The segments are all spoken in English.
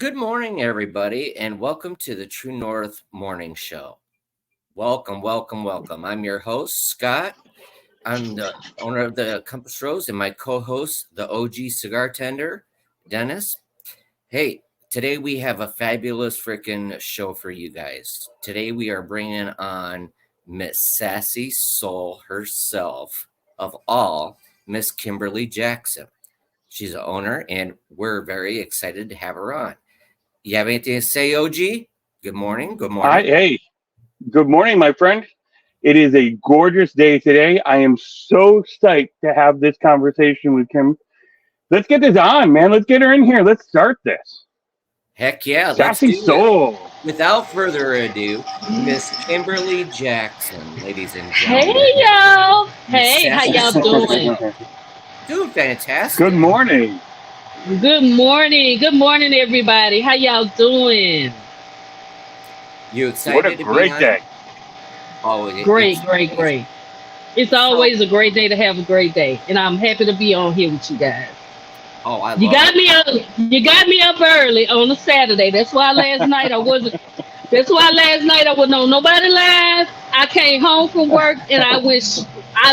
Good morning, everybody, and welcome to the True North Morning Show. Welcome, welcome, welcome. I'm your host, Scott. I'm the owner of the Compass Rose, and my co-host, the OG cigar tender, Dennis. Hey, today we have a fabulous freaking show for you guys. Today we are bringing on Miss Sassy Soul herself, of all, Miss Kimberly Jackson. She's the owner, and we're very excited to have her on. You have anything to say, OG? Good morning. Good morning. Good morning, my friend. It is a gorgeous day today. I am so psyched to have this conversation with Kim. Let's get this on, man. Let's get her in here. Let's start this. Heck yeah, let's Sassy do it. Soul. Without further ado, Miss Kimberly Jackson, ladies and Hey gentlemen. y'all! Hey, how Sassy y'all Soul. doing? Doing fantastic. Good morning. Good morning. Good morning, everybody. How y'all doing? You excited What a to be great on? day. Oh, Great. it's Great. It's always a great day to have a great day, and I'm happy to be on here with you guys. Oh, I You love got it. me up. You got me up early on a Saturday. That's why last night I wasn't. That's why last night I was on nobody live. I came home from work and I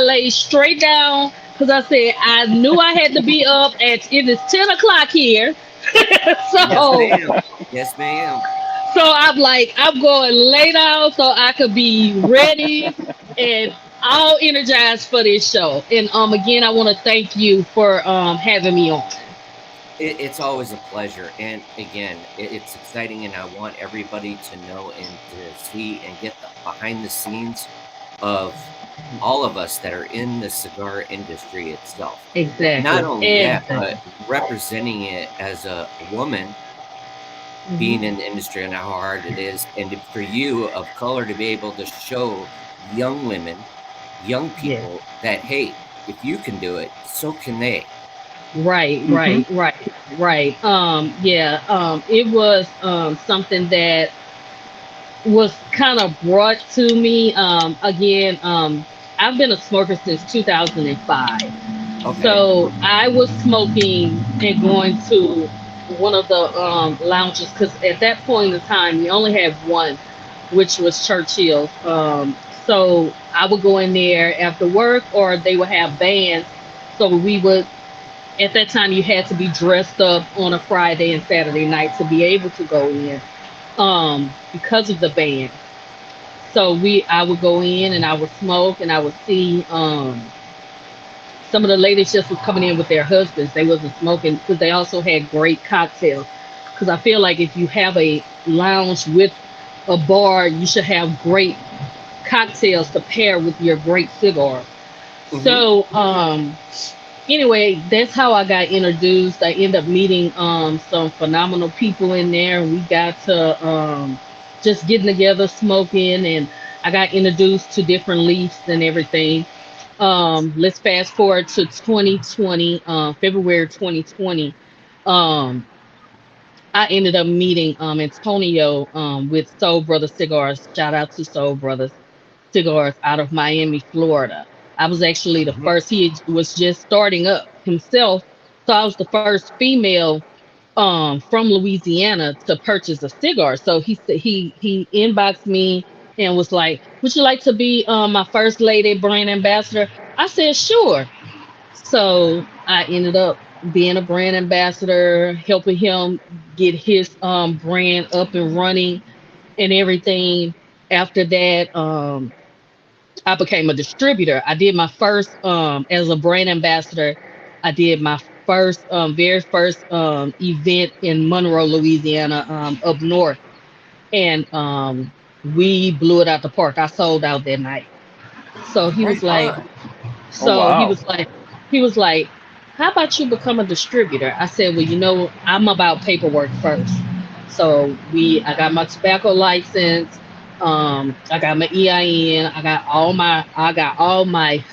laid straight down because I said I knew I had to be up at it is 10 o'clock here. Yes, so ma'am. Yes, ma'am. so I'm like I'm going lay down so I could be ready and all energized for this show. And again I want to thank you for having me on. It's always a pleasure. And again, it's exciting, and I want everybody to know and to see and get the behind the scenes of all of us that are in the cigar industry itself. Exactly. Not only that, Exactly. but representing it as a woman being in the industry and how hard it is. And for you of color to be able to show young women, young Yes. people that, hey, if you can do it, so can they. Right, Mhm. right. It was something that was kind of brought to me. I've been a smoker since 2005. Okay. So I was smoking and going to one of the lounges because at that point in time we only had one, which was Churchill's. So I would go in there after work, or they would have bands. So we would at that time you had to be dressed up on a Friday and Saturday night to be able to go in because of the band. So we I would go in and I would smoke and I would see some of the ladies just was coming in with their husbands. They wasn't smoking because they also had great cocktails. Because I feel like if you have a lounge with a bar, you should have great cocktails to pair with your great cigar. Mm-hmm. So anyway, that's how I got introduced. I ended up meeting some phenomenal people in there, and we got to just getting together, smoking, and I got introduced to different leaves and everything. Let's fast forward to 2020, February 2020. Um, I ended up meeting Antonio with Soul Brothers Cigars. Shout out to Soul Brothers Cigars out of Miami, Florida. I was actually the Mm-hmm. first. He was just starting up himself, so I was the first female from Louisiana to purchase a cigar. So he said he inboxed me and was like, "Would you like to be my first lady brand ambassador?" I said, "Sure." So I ended up being a brand ambassador, helping him get his brand up and running and everything. After that, I became a distributor. I did my first as a brand ambassador. I did my first very first event in Monroe, Louisiana, up north, and we blew it out the park. I sold out that night. So he was Right like, on. Oh, so he wow. was like, he was like, how about you become a distributor? I said, well, I'm about paperwork first. So I got my tobacco license. I got my EIN. I got all my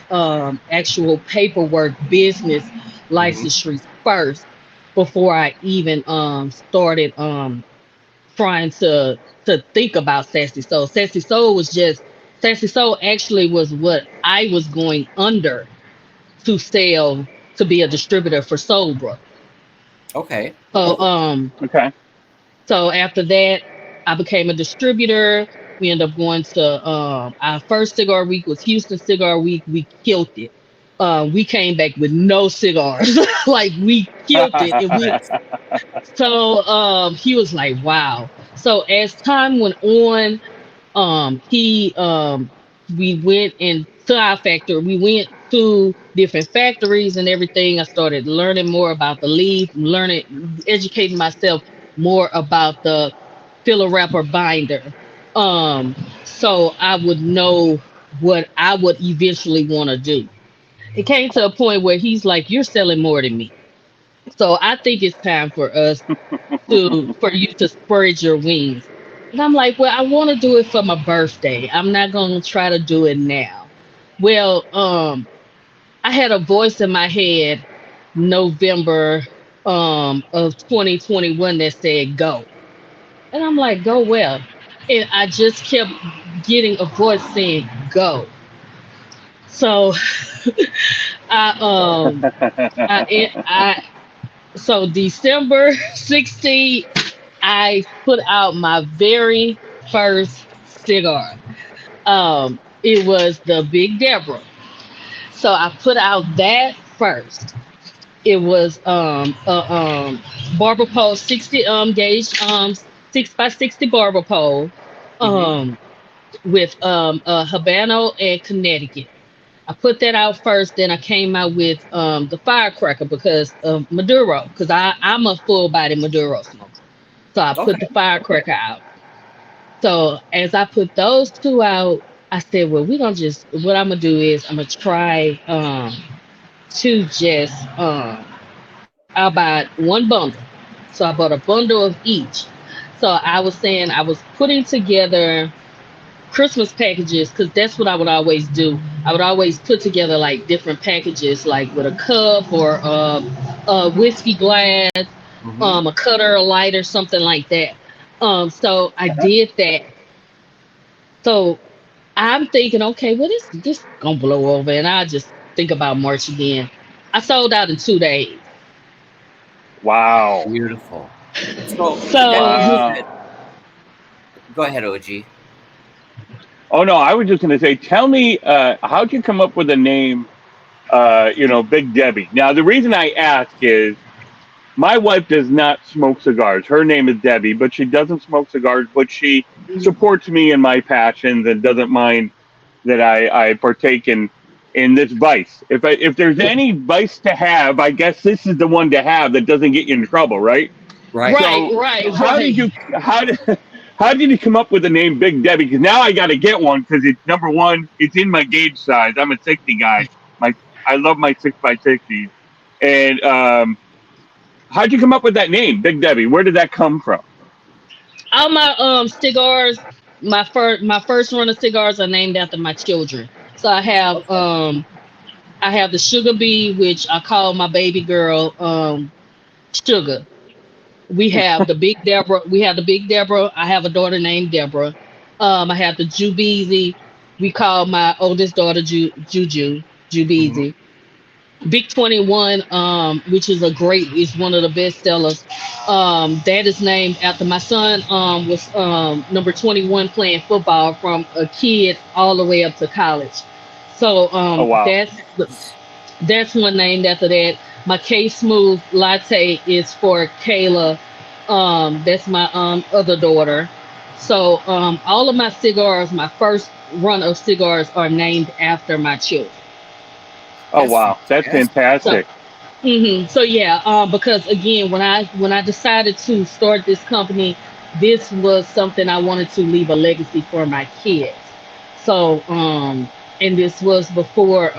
actual paperwork, business Mm-hmm. license first before I even started trying to think about Sassy Soul. Sassy Soul actually was what I was going under to sell to be a distributor for Soul Brothers. Okay. So Okay. So after that, I became a distributor. We ended up going to our first cigar week was Houston Cigar Week. We killed it. We came back with no cigars. Like we killed it. And we so he was like, wow. So as time went on, he we went into our factory. We went to different factories and everything. I started learning more about the leaf, educating myself more about the filler wrapper binder. So I would know what I would eventually want to do. It came to a point where he's like, "You're selling more than me." So I think it's time for you to spread your wings. And I'm like, well, I want to do it for my birthday. I'm not gonna try to do it now. Well, I had a voice in my head November of 2021 that said go. And I'm like, go well. And I just kept getting a voice saying go. So I I so December 16th, I put out my very first cigar. It was the Big Deborah. So I put out that first. It was barber pole 60 gauge 6 by 60 barber pole Mhm. um with Habano and Connecticut. I put that out first, then I came out with the firecracker because of Maduro, because I'm a full body Maduro smoker. So I put the Okay. firecracker out. So as I put those two out, I said, well, we're gonna just what I'm gonna do is I'm gonna try to just I bought one bundle. So I bought a bundle of each. So I was saying I was putting together Christmas packages because that's what I would always do. I would always put together like different packages, like with a cup or a whiskey glass, Mhm. a cutter, a lighter, something like that. So I did that. So I'm thinking, okay, well, this gonna blow over, and I just think about March again. I sold out in 2 days. Wow. Beautiful. So that So being Wow. said, go ahead, OG. Oh no, I was just going to say, tell me, how'd you come up with the name, Big Debbie? Now, the reason I ask is my wife does not smoke cigars. Her name is Debbie, but she doesn't smoke cigars, but she supports me in my passions and doesn't mind that I partake in this vice. If there's any vice to have, I guess this is the one to have that doesn't get you in trouble, right? Right. right, So right, how did right. you how did how did you come up with the name Big Debbie? Because now I got to get one because it's number one. It's in my gauge size. I'm a 60 guy. My I love my 6x60s. And how'd you come up with that name, Big Debbie? Where did that come from? All my cigars, my first run of cigars are named after my children. So Okay. I have the Sugar Bee, which I call my baby girl Sugar. We have the Big Deborah. I have a daughter named Deborah. I have the Jubeezy. We call my oldest daughter Juju Mhm. Jubeezy. Big 21, which is one of the best sellers. That is named after my son. Was number 21 playing football from a kid all the way up to college. So Oh wow. that's one named after that. My K Smooth Latte is for Kayla. That's my other daughter. So all of my cigars, my first run of cigars, are named after my children. Oh That's wow. That's fantastic. So fantastic. So yeah, because again, when I decided to start this company, this was something I wanted to leave a legacy for my kids. So and this was before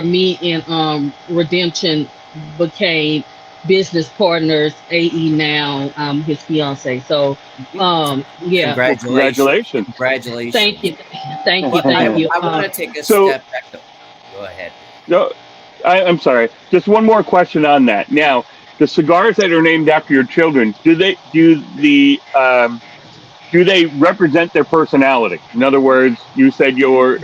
me and Redemption became business partners. AE now his fiance. So Mhm. yeah, Well, Congratulations. congratulations. thank Congratulations. you, thank you, Well, thank you. I want to take a So step back. Go ahead. no, I'm sorry. Just one more question on that. Now, the cigars that are named after your children, do they represent their personality? In other words, you said your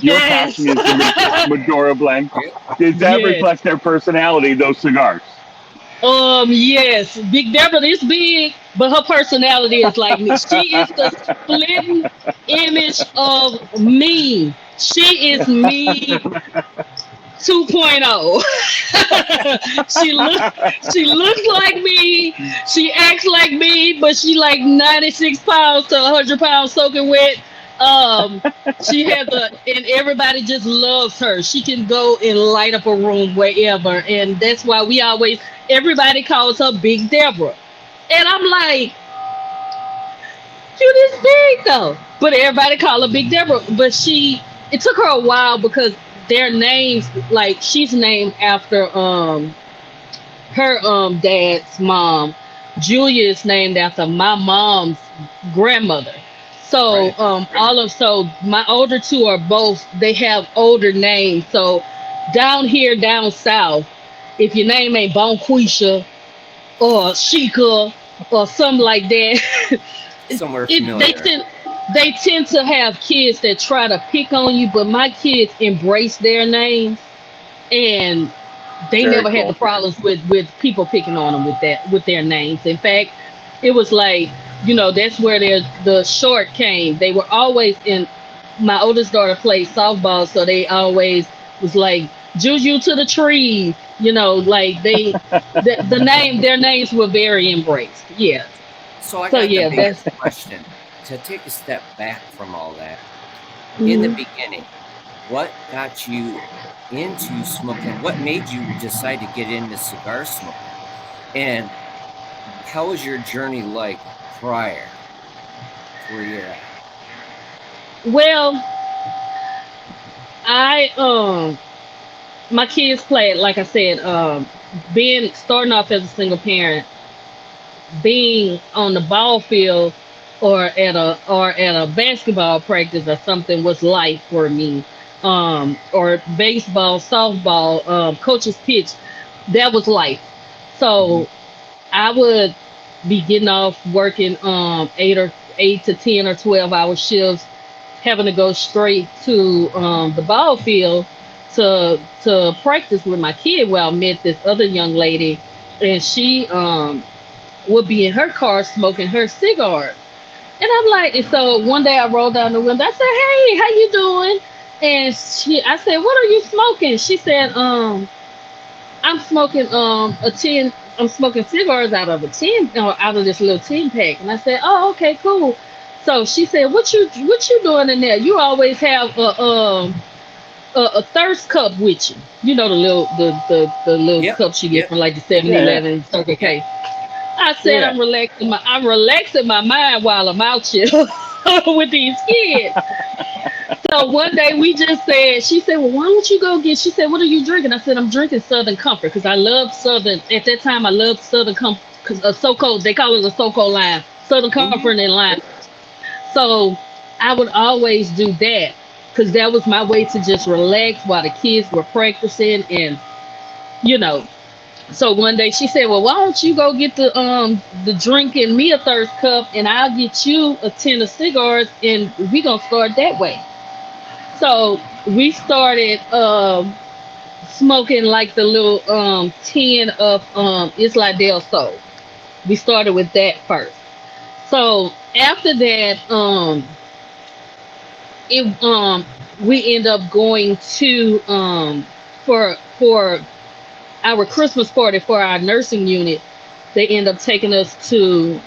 Yes. passion is the Medora blend. Okay. Does that Yes. reflect their personality? Those cigars. Yes, Big Deborah is big, but her personality is like me. She is the splitting image of me. She is me 2.0. she look she looks like me. She acts like me, but she like 96 pounds to 100 pounds soaking wet. Um, she has and everybody just loves her. She can go and light up a room wherever, and that's why everybody calls her Big Deborah. And I'm like, you this big though. But everybody call her Big Deborah. But it took her a while because their names, like she's named after her dad's mom. Julia is named after my mom's grandmother. So Right. so my older two are both, they have older names. So down here down south, if your name ain't Bonquisha or Sheikah or something like that, Somewhere it they familiar. tend they tend to have kids that try to pick on you, but my kids embrace their names, and they Very never had the cool. problems with people picking on them with their names. In fact, it was like, that's where the short came. They were always in. My oldest daughter played softball, so they always was like Juju to the tree. Like the name their names were very embraced. Yeah. So I So got the yeah, biggest that's. question. To take a step back from all that, in the Mhm. beginning, what got you into smoking? What made you decide to get into cigar smoking? And how was your journey like prior to where you're at? Well, I my kids played, like I said, being starting off as a single parent, being on the ball field or at a basketball practice or something was life for me. Or baseball, softball, coach's pitch, that was life. Hmm. So I would be getting off working 8 to 10 or 12 hour shifts, having to go straight to the ball field to practice with my kid. Well, I met this other young lady, and she would be in her car smoking her cigar. And I'm like, and so one day I rolled down the window. I said, "Hey, how you doing?" And I said, "What are you smoking?" She said, I'm smoking a tin. I'm smoking cigars out of a tin, or out of this little tin pack." And I said, "Oh, okay, cool." So she said, "What you doing in there? You always have a thirst cup with you. You know, the little Yep. cups you get Yep. from like the Seven Yeah, yeah, Eleven Circle Yep. K." I said, yeah. I'm relaxing my mind while I'm out here with these kids. So one day she said, "Well, why don't you go get?" She said, "What are you drinking?" I said, "I'm drinking Southern Comfort because I love Southern." At that time, I loved Southern Comfort because SoCo. They call it a SoCo line, Southern Comfort Hmm. and line. So I would always do that because that was my way to just relax while the kids were practicing, and you know. So one day she said, "Well, why don't you go get the drink and me a thirst cup, and I'll get you a tin of cigars, and we gonna start that way." So we started smoking like the little tin of Isla del Sol. We started with that first. So after that, it we end up going to for our Christmas party for our nursing unit. They end up taking us to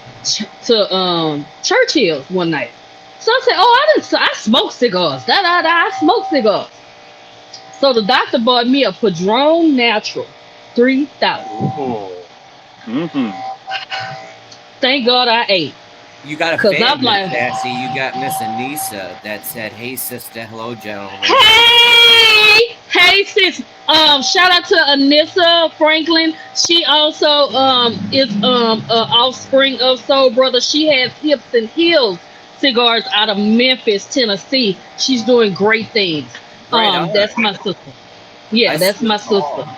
Churchill's one night. So I said, "Oh, I smoke cigars. Da da da. I smoke cigars." So the doctor bought me a Padron Natural 3000. Ooh. Mm-hmm. Thank God I ate. You got a Cause I'm fan, Miss like, Sassy. You got Miss Anissa that said, "Hey, sister. Hello, gentlemen." hey sis. Shout out to Anissa Franklin. She also is a offspring of Soul Brother. She has Hips and Heels cigars out of Memphis, Tennessee. She's doing great things. Right on. That's my sister. I Yeah, that's see my them sister. all.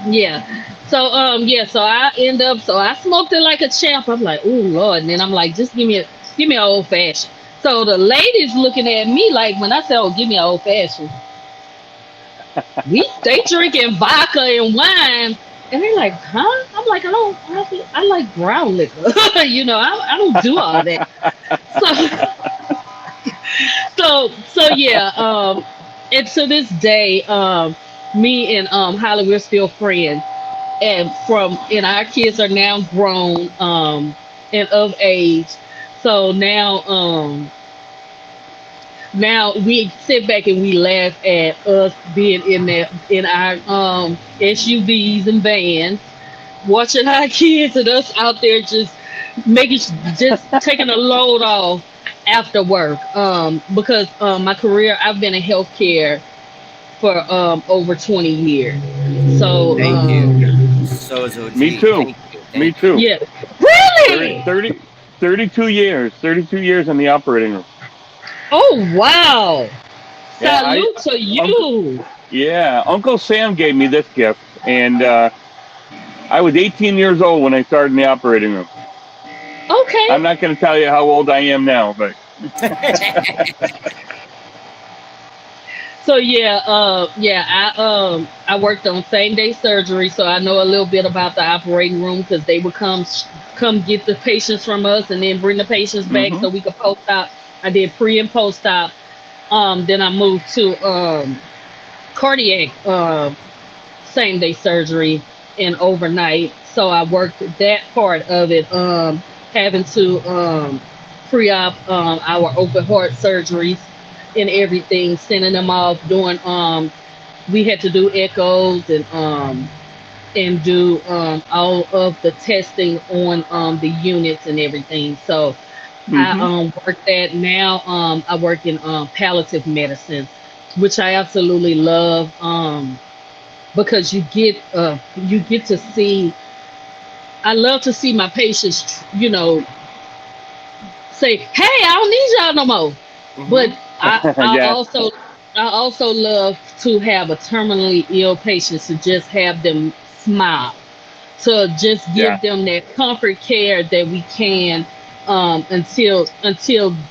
Yeah. So so I smoked it like a champ. I'm like, "Oh Lord," and then I'm like, "Just give me an old fashioned." So the ladies looking at me like, when I said, "Oh, give me an old fashioned," they drinking vodka and wine. And they're like, huh? I'm like, I like brown liquor. I don't do all that. So, so yeah. And to this day, me and Holly, we're still friends. And our kids are now grown, and of age. So now we sit back and we laugh at us being in our SUVs and vans, watching our kids and us out there making just taking a load off after work. Because my career, I've been in healthcare for over 20 years. So Thank you. So is OG. Me too. Thank you. Me Thank you. too. yeah, 30, really. 30, 32 years. 32 years in the operating room. Oh wow! Yeah, Salute to you. Uncle Sam gave me this gift, and I was 18 years old when I started in the operating room. Okay. I'm not going to tell you how old I am now, but So I worked on same day surgery, so I know a little bit about the operating room because they would come get the patients from us and then bring the patients back hmm so we could post op. I did pre and post op. Then I moved to cardiac same day surgery and overnight. So I worked that part of it, having to pre-op our open heart surgeries and everything, sending them off, doing we had to do echoes and do all of the testing on the units and everything. So I hmm work that now. I work in palliative medicine, which I absolutely love, because you get to see. I love to see my patients, say, "Hey, I don't need y'all no more." But Hmm. I yeah, also love to have a terminally ill patient to just have them smile, to just yeah. give them that comfort care that we can, until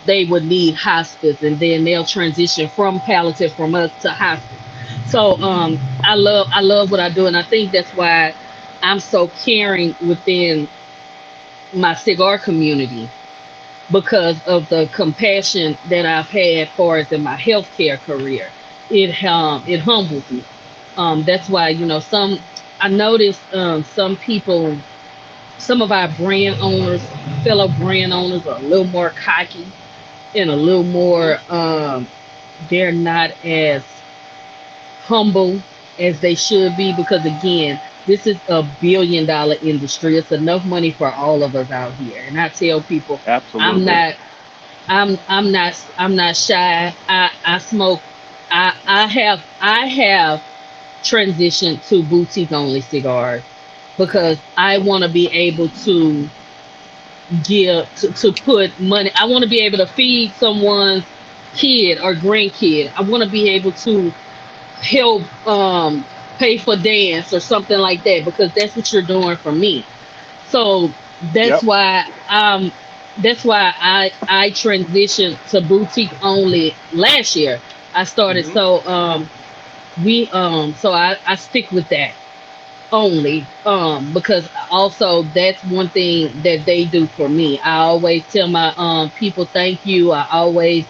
they would need hospice, and then they'll transition from palliative from us to hospice. So I love what I do, and I think that's why I'm so caring within my cigar community, because of the compassion that I've had for it in my healthcare career. It humbles me. That's why, some I noticed, some people, some of our brand owners, fellow brand owners, are a little more cocky and a little more, they're not as humble as they should be, because again, this is a billion-dollar industry. It's enough money for all of us out here. And I tell people, I'm Absolutely. not I'm not shy. I smoke. I have transitioned to boutique only cigars Okay. because I want to be able to to put money. I want to be able to feed someone's kid or grandkid. I want to be able to help pay for dance or something like that, because that's what you're doing for me. So that's Yep. why I transitioned to boutique only last year. I started, hmm so I stick with that only, because also that's one thing that they do for me. I always tell my people thank you. I always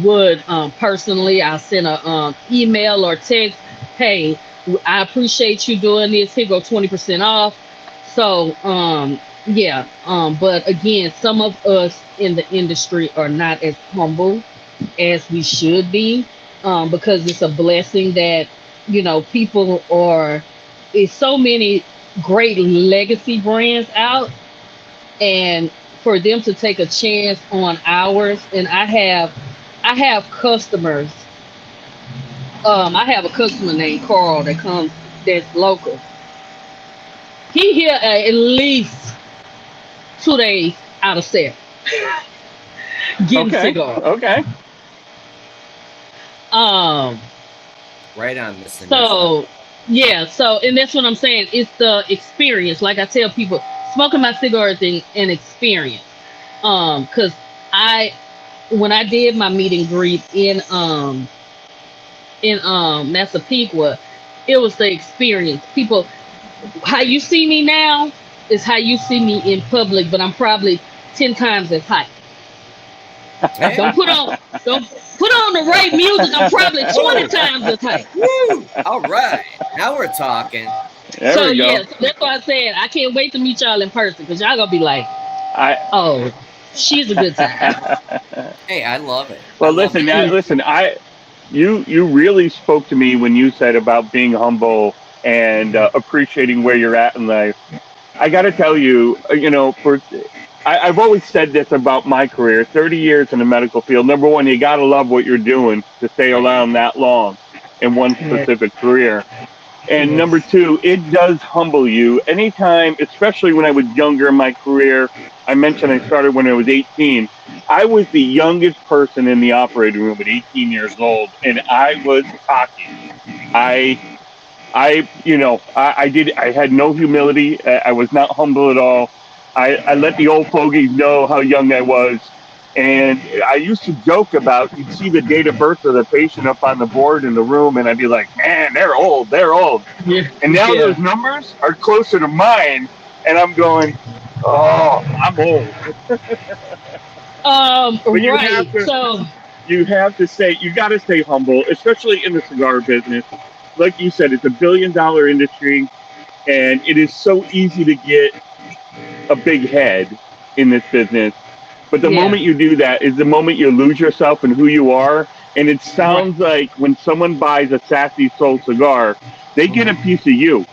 would, personally, I'll send a email or text, hey, I appreciate you doing this, here go 20% off. So yeah, but again, some of us in the industry are not as humble as we should be, because it's a blessing that, people are, is so many great legacy brands out, and for them to take a chance on ours. And I have customers. I have a customer named Carl that comes, that's local. He here at least 2 days out of 7 getting Okay. cigars. Okay. Um, Right on, Miss Anissa. so yeah, so and that's what I'm saying. It's the experience. Like I tell people, smoking my cigars is an experience. Because I when I did my meet and greet in Massapequa, It was the experience. People, how you see me now is how you see me in public, but I'm probably 10 times as high. Hey, Don't put on don't put on the right music. I'm probably 20 times as high. woo! All right, now we're talking. There So we go. yeah, so that's why I said I can't wait to meet y'all in person because y'all gonna be like, I oh, she's a good time. Hey, I love it. I well, love listen, it. listen. You really spoke to me when you said about being humble and appreciating where you're at in life. I got to tell you, I've always said this about my career, 30 years in the medical field. Number one, you got to love what you're doing to stay around that long in one Yes, specific career. And number yes, two, it does humble you. Anytime, especially when I was younger in my career, I mentioned I started when I was 18. I was the youngest person in the operating room at 18 years old, and I was cocky. I I had no humility. I was not humble at all. I let the old fogies know how young I was. And I used to joke about, you'd see the date of birth of the patient up on the board in the room, and I'd be like, man, they're old, they're old. yeah, And now yeah. those numbers are closer to mine, and I'm going, oh, I'm old. But Right. So you got to stay humble, especially in the cigar business. Like you said, it's $1 billion industry, and it is so easy to get a big head in this business. But the yeah, moment you do that is the moment you lose yourself and who you are. And it right. sounds like when someone buys a Sassy Soul cigar, they get a piece of you.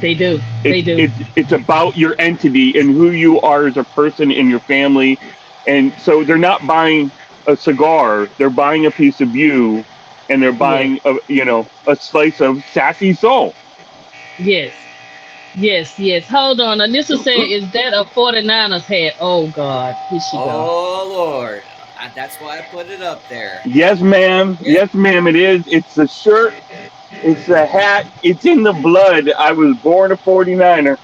They do. They It's do. it's it's about your entity and who you are as a person in your family. And so they're not buying a cigar; they're buying a piece of you, and they're Yes, buying a slice of Sassy Soul. yes, yes, yes. Hold on. Anissa said, "Is that a 49ers hat?" Oh God, here she go. Oh Lord, that's why I put it up there. Yes, ma'am. Yeah. Yes, ma'am. It is. It's the shirt. It's the hat. It's in the blood. I was born a 49er.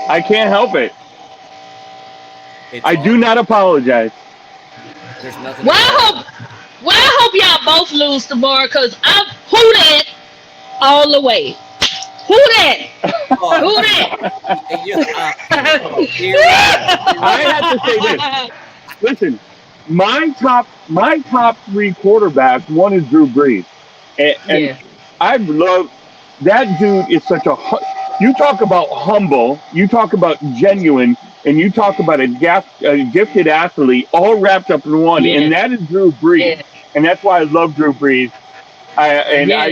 I can't help it. It's I all do good. not apologize. There's nothing Well, to I apologize. hope, well, I hope y'all both lose tomorrow, cause I'm who that all the way. Who that? Oh, Who that? oh, here we go. Here we I go. have to say this. Listen, my top three quarterbacks. One is Drew Brees, and Yeah, I've loved that dude. Is such a you talk about humble, you talk about genuine, and you talk about a gifted athlete, all wrapped up in one, and yeah, that is Drew Brees, yeah, and that's why I love Drew Brees. yeah,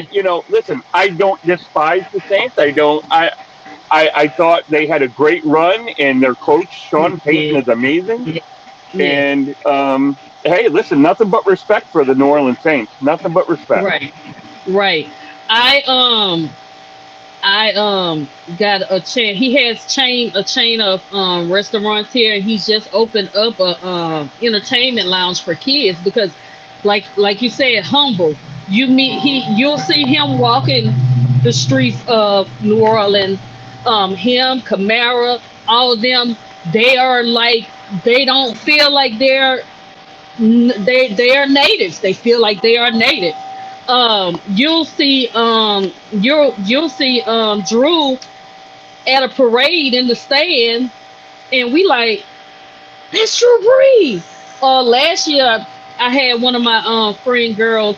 Listen, I don't despise the Saints. I don't. I thought they had a great run, and their coach Sean Payton yeah, is amazing. yeah, yeah. And hey, listen, nothing but respect for the New Orleans Saints. Nothing but respect. Right, right. I I got a chain. He has a chain of restaurants here, and he's just opened up a entertainment lounge for kids because, like you said, humble. You'll see him walking the streets of New Orleans. Him, Camara, all of them. They are like they don't feel like they are natives. They feel like they are native. You'll see Drew at a parade in the stand, and we like that's Drew Brees. Last year I had one of my friend girls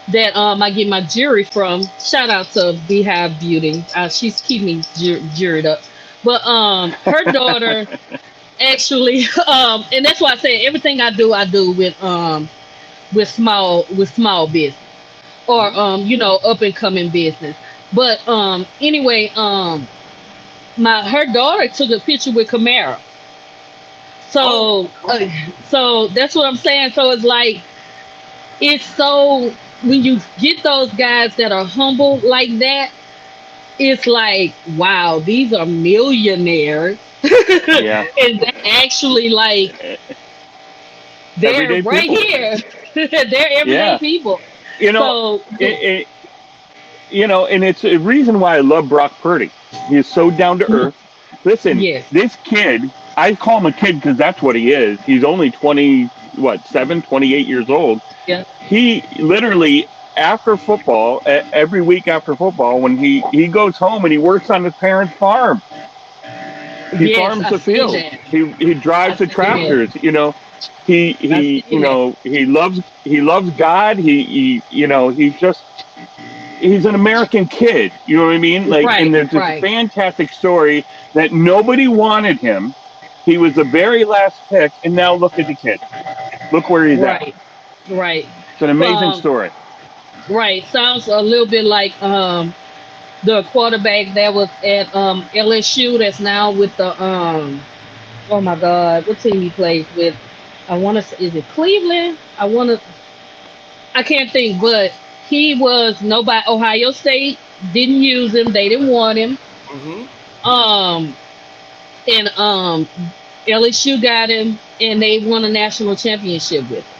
that I get my jewelry from. Shout out to Beehive Beauty. She's keeping me jewelried up. But her daughter actually and that's why I say everything I do with small business or up and coming business. But anyway, my her daughter took a picture with Camara. Oh, So so that's what I'm saying. So it's like it's so when you get those guys that are humble like that, it's like wow, these are millionaires. Yeah, And they actually like they're everyday right people. here. They're everyday Yeah, people. you know, So it, and it's a reason why I love Brock Purdy. He is so down to earth. Listen, yes, this kid, I call him a kid because that's what he is. He's only 20, what, 7, 28 years old. yeah, He literally after football, every week after football, when he goes home and he works on his parents' farm. He farms the field. He drives the tractors. You know, he loves God. He's an American kid. You know what I mean? Like, and there's this fantastic story that nobody wanted him. He was the very last pick, and now look at the kid. Look where he's at. Right. It's an amazing story. Right. Sounds a little bit like the quarterback that was at LSU that's now with the oh my God, what team he plays with? I want to say, is it Cleveland? I can't think, but he was nobody. Ohio State didn't use him. They didn't want him. And LSU got him, and they won a national championship with him.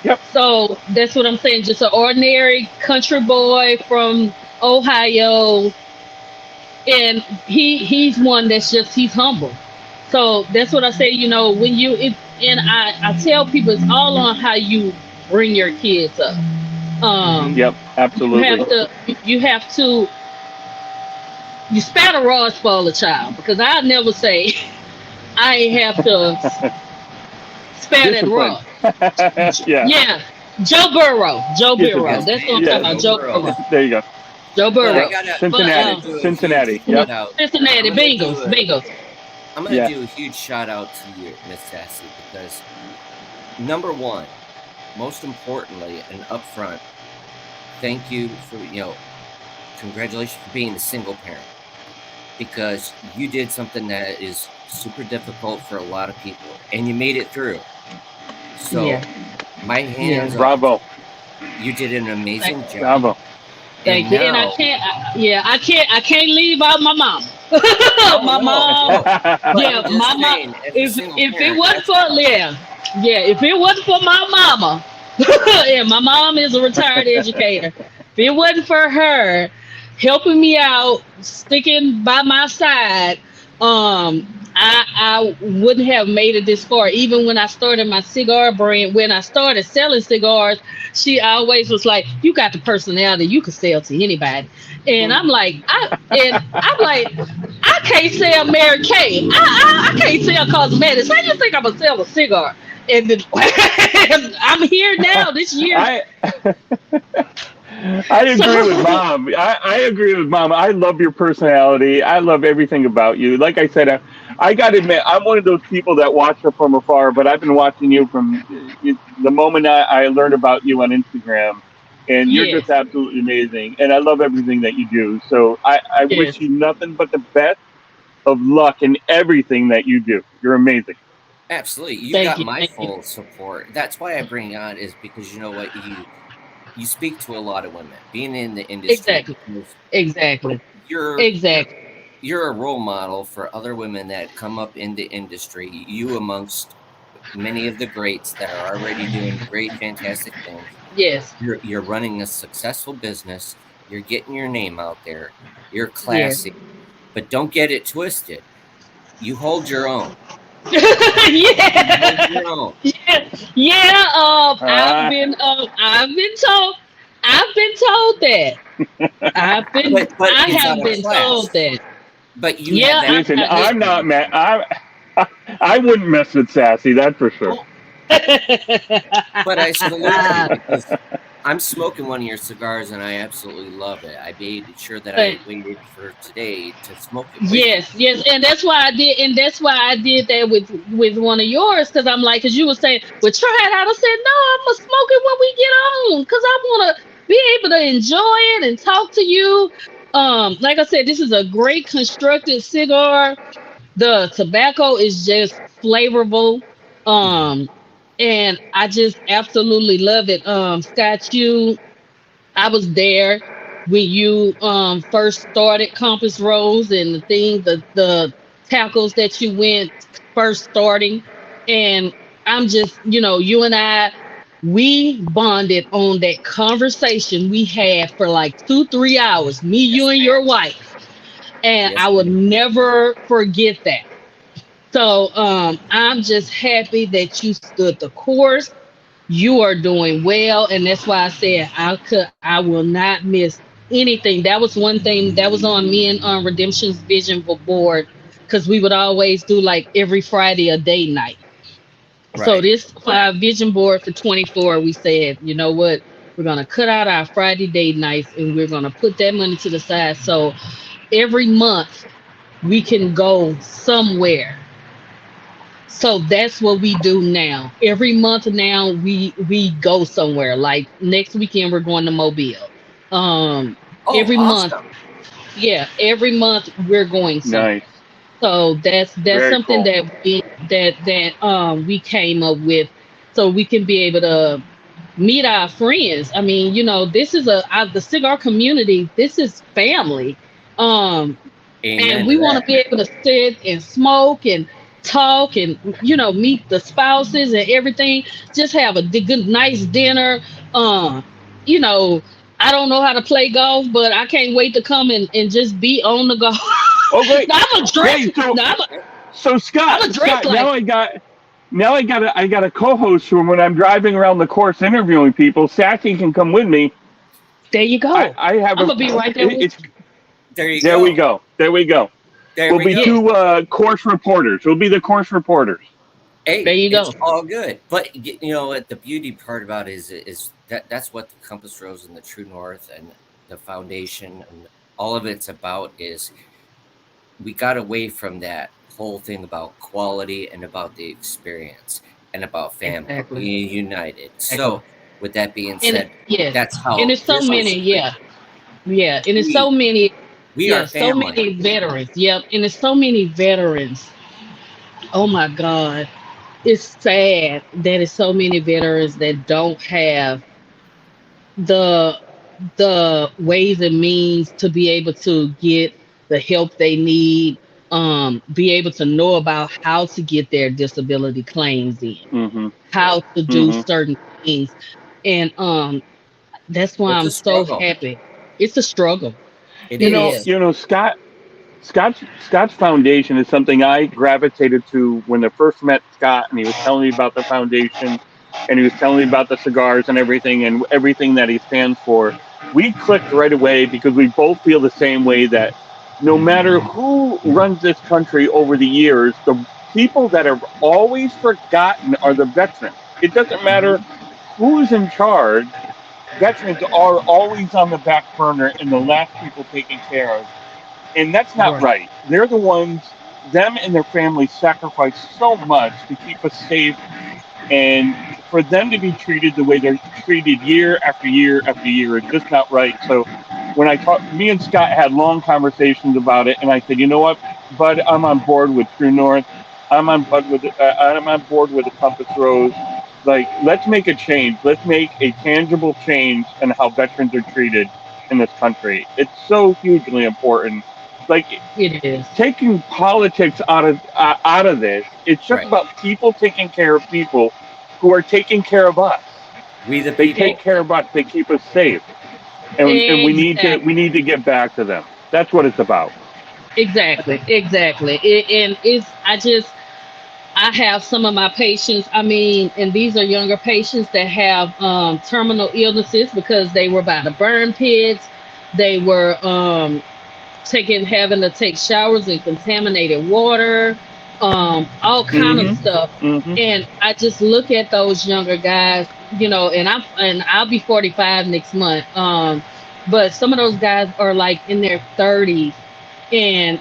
Yep. So that's what I'm saying. Just an ordinary country boy from Ohio, and he's one that's just he's humble. So that's what I say. You know, when I tell people it's all on how you bring your kids up. Yep, absolutely. You have to you spat a raw spoil a child, because I never say I have to spat that raw. Yeah. Joe Burrow. That's what I'm talking about. Joe Burrow. There you go. Joe Burrow. Cincinnati. Yep. Cincinnati. Bengals. I'm going to do a huge shout out to you, Miss Sassy, because number one, most importantly and upfront, thank you for, congratulations for being a single parent, because you did something that is super difficult for a lot of people, and you made it through. So my hands bravo. You did an amazing job. Bravo. Thank you. And I can't leave out my mom. My mom. My mom. If it wasn't for my mama, and my mom is a retired educator, if it wasn't for her helping me out, sticking by my side, I wouldn't have made it this far. Even when I started my cigar brand, when I started selling cigars, she always was like, "You got the personality, you can sell to anybody." And I'm like, I can't sell Mary Kay. I can't sell cosmetics. How do you think I'm gonna sell a cigar? And I'm here now this year. I agree with Mom. I agree with Mom. I love your personality. I love everything about you. Like I said, I got to admit, I'm one of those people that watch her from afar, but I've been watching you from the moment I learned about you on Instagram, and you're just absolutely amazing. And I love everything that you do. So I wish you nothing but the best of luck in everything that you do. You're amazing. Absolutely. You got my full support. That's why I bring you on, is because you know what, you speak to a lot of women being in the industry. Exactly. You're a role model for other women that come up in the industry. You amongst many of the greats that are already doing great, fantastic things. Yes. You're running a successful business. You're getting your name out there. You're classy, but don't get it twisted. You hold your own. I've been told that. I have been told that. But you listen, I'm not mad. I wouldn't mess with Sassy, that's for sure. But I salute you, because I'm smoking one of your cigars and I absolutely love it. I made sure that I waited for today to smoke it. Yes, and that's why I did that with one of yours, because I'm like, because you were saying, well, try it out. I said, no, I'm gonna smoke it when we get on, because I want to be able to enjoy it and talk to you. Like I said, this is a great constructed cigar. The tobacco is just flavorful. And I just absolutely love it. Scott, I was there when you first started Compass Rose, and the tackles that you went first starting. And I'm just, you and I, we bonded on that conversation we had for like 2-3 hours, me, you, and your wife. And I would never forget that. So I'm just happy that you stood the course, you are doing well, and that's why I said I will not miss anything. That was one thing that was on me and on Redemption's vision board, because we would always do like every Friday a day night. So Right. this vision board for 24, we said, you know what, we're gonna cut out our Friday day nights and we're gonna put that money to the side. So every month we can go somewhere. So that's what we do now. Every month now we go somewhere. Like next weekend we're going to Mobile. Um Oh, every month, awesome. yeah, every month we're going somewhere. Nice. So that's Very something cool. that we came up with, so we can be able to meet our friends. I mean, this is the cigar community. This is family. Um, and Amen to we want to that. be able to sit and smoke and talk and meet the spouses and everything. Just have a good nice dinner. um you know I don't know how to play golf, but I can't wait to come and just be on the golf. Oh, great. Now, I'm a dress. Hey, so Now, so I'm Scott, a dress Scott, now like. I got a co-host who, when I'm driving around the course interviewing people, Sassy can come with me. There you go. I have I'm a. gonna be right there with It's you. There you there we go. go. There we go. There We'll we be go. Yeah, two course reporters. We'll be the course reporters. there Hey, you it's go. all good. But you know what the beauty part about it is that's what the Compass Rose and the True North and the foundation and all of it's about is we got away from that whole thing about quality and about the experience and about family Exactly. being united. Exactly. So with that being And said, yeah, that's and how it's so this many. is. Yeah, yeah, and it's so We many. we are Yeah, so family. many veterans. Yep, and it's so many veterans. Oh my God, it's sad that it's so many veterans that don't have the ways and means to be able to get the help they need, be able to know about how to get their disability claims in, Mm-hmm. how to do Mm-hmm. certain things. And that's why It's I'm a so struggle. happy. It's a struggle. It It is. is. Scott's foundation is something I gravitated to when I first met Scott, and he was telling me about the foundation, and he was telling me about the cigars and everything that he stands for. We clicked right away because we both feel the same way that no matter who runs this country over the years, the people that are always forgotten are the veterans. It doesn't matter who's in charge, veterans are always on the back burner and the last people taken care of, and that's not Right. right. They're the ones, them and their families sacrifice so much to keep us safe, and for them to be treated the way they're treated year after year after year is just not right. So when I talked, me and Scott had long conversations about it, and I said, you know what, Bud, I'm on board with True North. I'm on board with the Compass Rose. Like, let's make a change. Let's make a tangible change in how veterans are treated in this country. It's so hugely important. Like, It is. taking politics out of this, it's just Right. about people taking care of people who are taking care of us. We the They take people. care of us. They keep us safe, and we Exactly. need to get back to them. That's what it's about. Exactly. Exactly. And it's I have some of my patients, I mean, and these are younger patients that have terminal illnesses because they were by the burn pits. They were having to take showers in contaminated water, all kind of Mm-hmm. stuff. Mm-hmm. And I just look at those younger guys, and I'll be 45 next month. But some of those guys are like in their 30s, and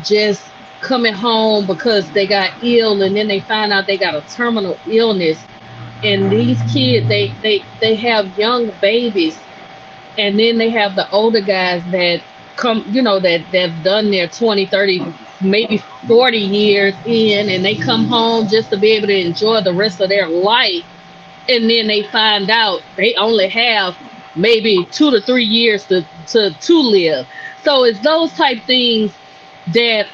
just coming home because they got ill, and then they find out they got a terminal illness. And these kids, they have young babies, and then they have the older guys that come, that've done their 20, 30, maybe 40 years in, and they come home just to be able to enjoy the rest of their life. And then they find out they only have maybe 2 to 3 years to live. So it's those type things that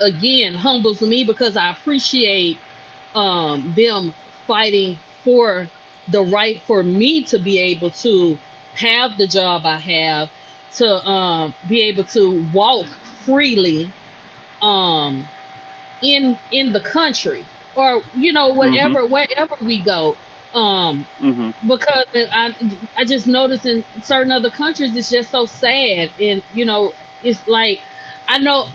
again humbles me, because I appreciate them fighting for the right for me to be able to have the job I have, to be able to walk freely um in the country, or Mm-hmm. wherever we go. Because I just noticed in certain other countries it's just so sad, and it's like I know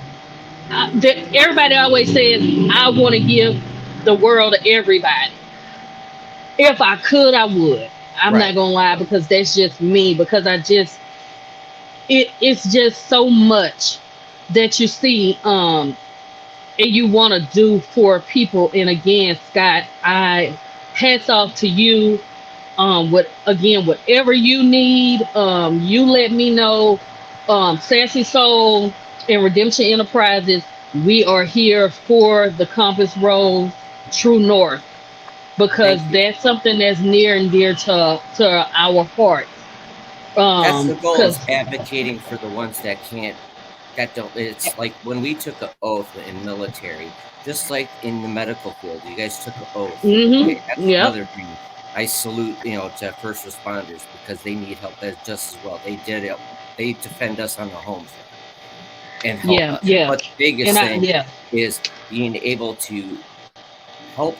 that everybody always says I want to give the world to everybody. If I could, I would. I'm not Right. gonna lie, because that's just me. Because it's just so much that you see, and you want to do for people. And again, Scott, I hats off to you. Whatever you need, you let me know. Sassy Soul and Redemption Enterprises, we are here for the Compass Rose True North, because Thank you. that's something that's near and dear to our hearts. That's the goal, Because is advocating for the ones that can't, that don't. It's like when we took an oath in military, just like in the medical field, you guys took an oath. Okay, that's yep, another thing. I salute, to first responders, because they need help just as well. They did it. They defend us on the home front and help yeah, us. yeah, But the biggest and thing yeah, is being able to help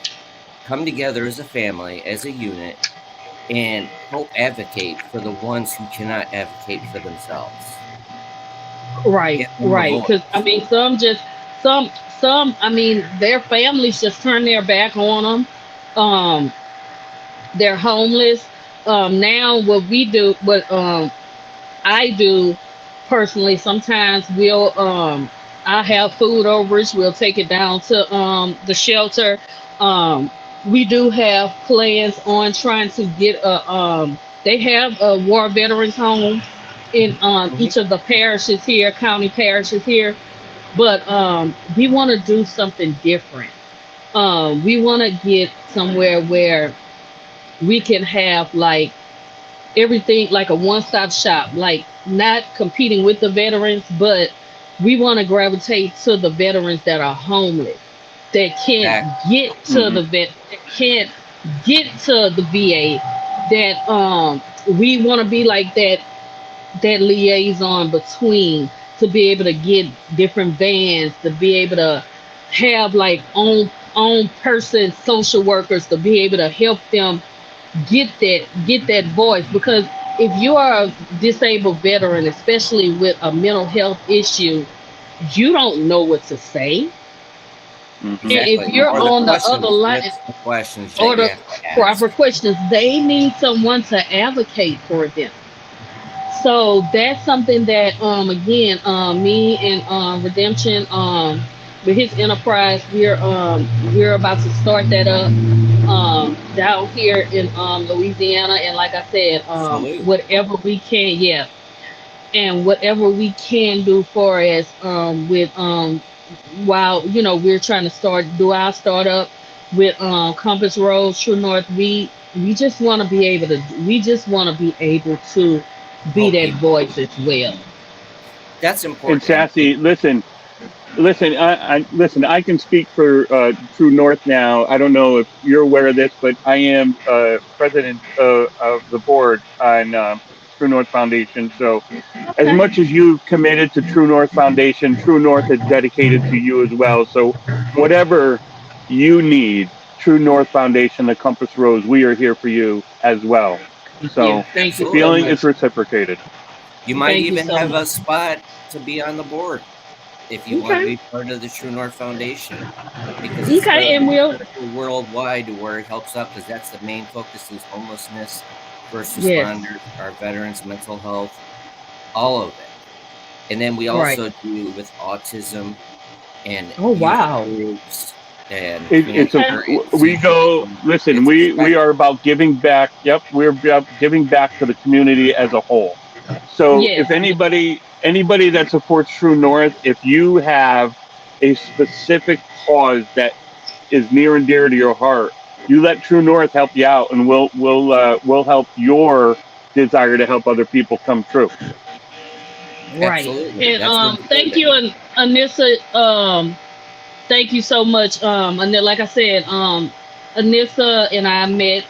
come together as a family, as a unit, and help advocate for the ones who cannot advocate for themselves. right, Give them a right. voice. Because I mean, some some. I mean, their families just turn their back on them. They're homeless. Now what we do, what I do personally, sometimes I have food overage, we'll take it down to the shelter. Um we do have plans on trying to get they have a war veterans home in Mhm. each of the parishes here, county parishes here, but we want to do something different. We want to get somewhere where we can have like everything, like a one-stop shop, like not competing with the veterans, but we want to gravitate to the veterans that are homeless, that can't Exactly. get to the vet that can't get to the VA, that we want to be like that liaison between, to be able to get different vans, to be able to have like own person social workers, to be able to help them get that voice. Because if you are a disabled veteran, especially with a mental health issue, you don't know what to say. And if Exactly. you're Or the on the other questions, line, what's the questions that or you the have to ask? proper questions, they need someone to advocate for them. So that's something that again, me and Redemption, with his enterprise, we're about to start that up down here in Louisiana. And like I said, Salute. whatever we can, yeah, and whatever we can do for us with while we're trying to do our startup with Compass Rose True North. We just want to be able to be Help that people. voice as well. That's And important. Sassy, listen. Listen. I can speak for True North now. I don't know if you're aware of this, but I am president of the board on True North Foundation. So, as Okay. much as you've committed to True North Foundation, True North is dedicated to you as well. So, whatever you need, True North Foundation, the Compass Rose, we are here for you as well. Yeah. So, Thank you the so Absolutely. feeling is much. reciprocated. You might Thank you even so have much. a spot to be on the board if you want to Okay. be part of the True North Foundation, because it's Okay. And we'll. critical worldwide to where it helps out, because that's the main focus, is homelessness, first Yes. responders, our veterans, mental health, all of it. And then we Right. also do with autism and Oh youth wow. groups and It's a Okay. cancer and we go CTE. listen. It's a We are spectrum. about giving back. Yep, we're about giving back to the community as a whole. So Yes. if anybody that supports True North, if you have a specific cause that is near and dear to your heart, you let True North help you out, and we'll help your desire to help other people come true. Right. Absolutely. And That's what we're thank you, doing. Anissa. Thank you so much. And then, like I said, Anissa and I met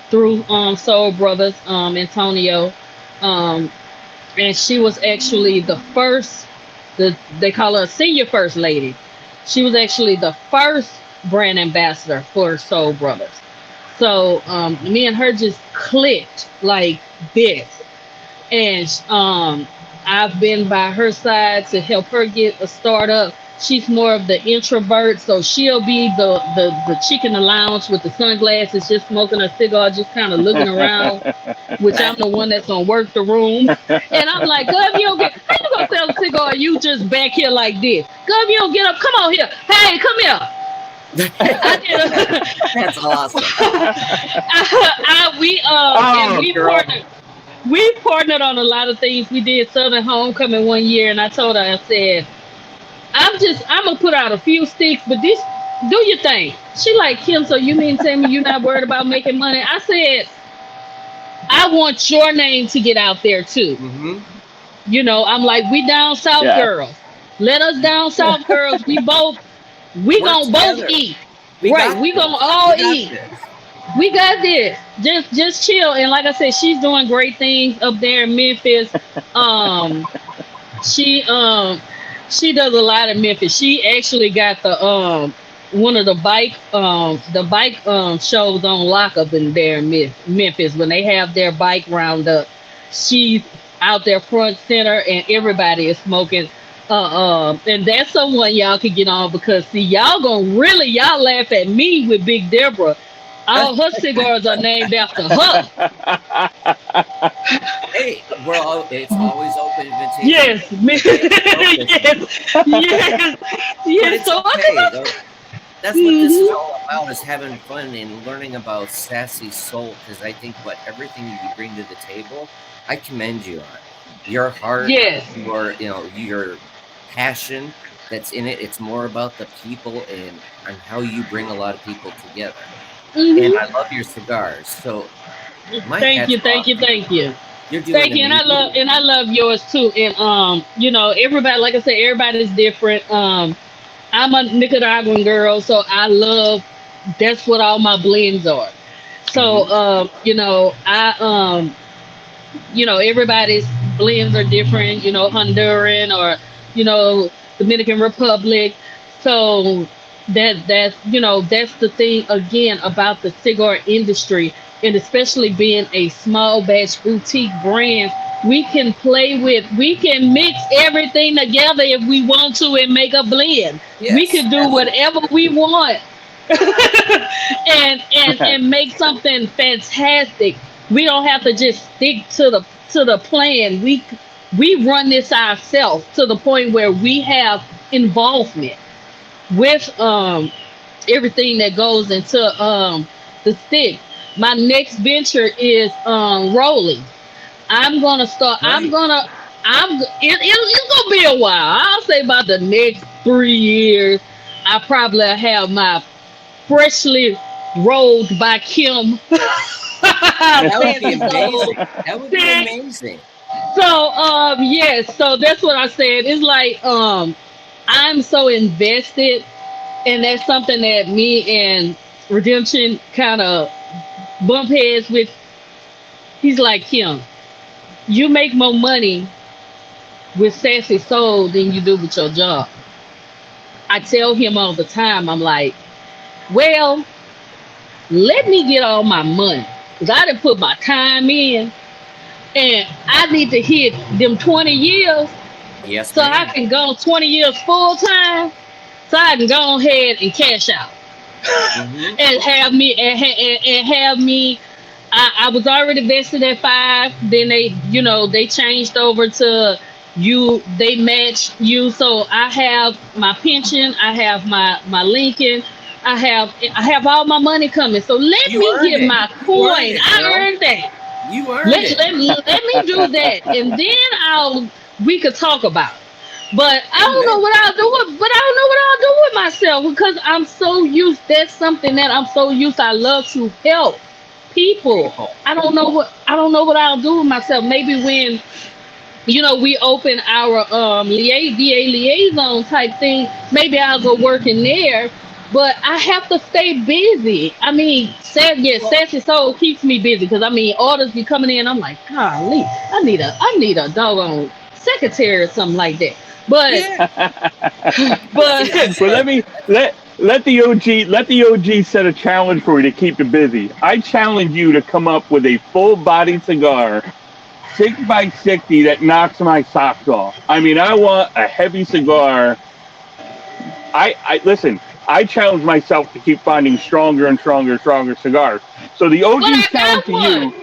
through Soul Brothers, Antonio, um, and she was actually the first. They call her a senior first lady. She was actually the first brand ambassador for Soul Brothers. So me and her just clicked like this. And I've been by her side to help her get a startup. She's more of the introvert, so she'll be the chick in the lounge with the sunglasses, just smoking a cigar, just kind of looking around, which I'm the one that's gonna work the room. And I'm like, girl, if you don't get, how you gonna sell a cigar? You just back here like this. Girl, if you don't get up, come on here. Hey, come here. That's awesome. We partnered on a lot of things. We did Southern Homecoming one year, and I told her, I said, I'm gonna put out a few sticks, but this, do your thing. She like, Kim, so you mean to tell me you're not worried about making money? I said, I want your name to get out there too. Mm-hmm. You know, I'm like, we down south girls. Let us down south girls. We gonna both eat. We gonna all eat. This. We got this. Just chill. And like I said, she's doing great things up there in Memphis. She does a lot in Memphis. She actually got the one of the bike shows on lock up in there in Memphis when they have their bike roundup. She's out there front center and everybody is smoking. And that's someone y'all can get on, because see, y'all laugh at me with Big Deborah. All her cigars are named after her. Hey, it's always open invitation. Yes, yes. So okay, that's what this is all about, is having fun and learning about Sassy Soul, because I think everything you bring to the table, I commend you on. Your heart, your passion that's in it. It's more about the people and how you bring a lot of people together. Mm-hmm. And I love your cigars. So thank you. You're doing thank you, and I love yours too. And everybody, like I said, everybody's different. I'm a Nicaraguan girl, so that's what all my blends are. So everybody's blends are different, Honduran or Dominican Republic. So that's the thing again about the cigar industry, and especially being a small batch boutique brand, we can mix everything together if we want to and make a blend. Yes, we can do whatever we want and make something fantastic. We don't have to just stick to the plan. We run this ourselves to the point where we have involvement with everything that goes into the stick. My next venture is rolling. I'm gonna start. Right. It's gonna be a while. I'll say about the next 3 years. I probably have my freshly rolled by Kim. That would be amazing. That would be amazing. So yes, so that's what I said. It's like I'm so invested, and that's something that me and Redemption kind of bump heads with. He's like, Kim, you make more money with Sassy Soul than you do with your job. I tell him all the time, I'm like, well, let me get all my money, because I done put my time in, and I need to hit them 20 years. Yes, so I can go 20 years full time, so I can go ahead and cash out. Mm-hmm. and have me. I was already vested at 5. Then they changed over to you. They match you, so I have my pension. I have my Lincoln. I have all my money coming. So let me get my coin. I earned that. You earned it. Let me do that, and then we could talk about it. But I don't know what I'll do with myself, because I'm so used. That's something that I'm so used to. I love to help people. I don't know what I'll do with myself. Maybe when we open our DA liaison type thing, maybe I'll go work in there. But I have to stay busy. I mean, Sassy Soul keeps me busy, because orders be coming in. I'm like, golly, I need a doggone secretary or something like that. But let the OG set a challenge for you to keep you busy. I challenge you to come up with a full body cigar, 6x60 that knocks my socks off. I mean, I want a heavy cigar. I listen. I challenge myself to keep finding stronger and stronger cigars. So the But I OG's challenge got to one. you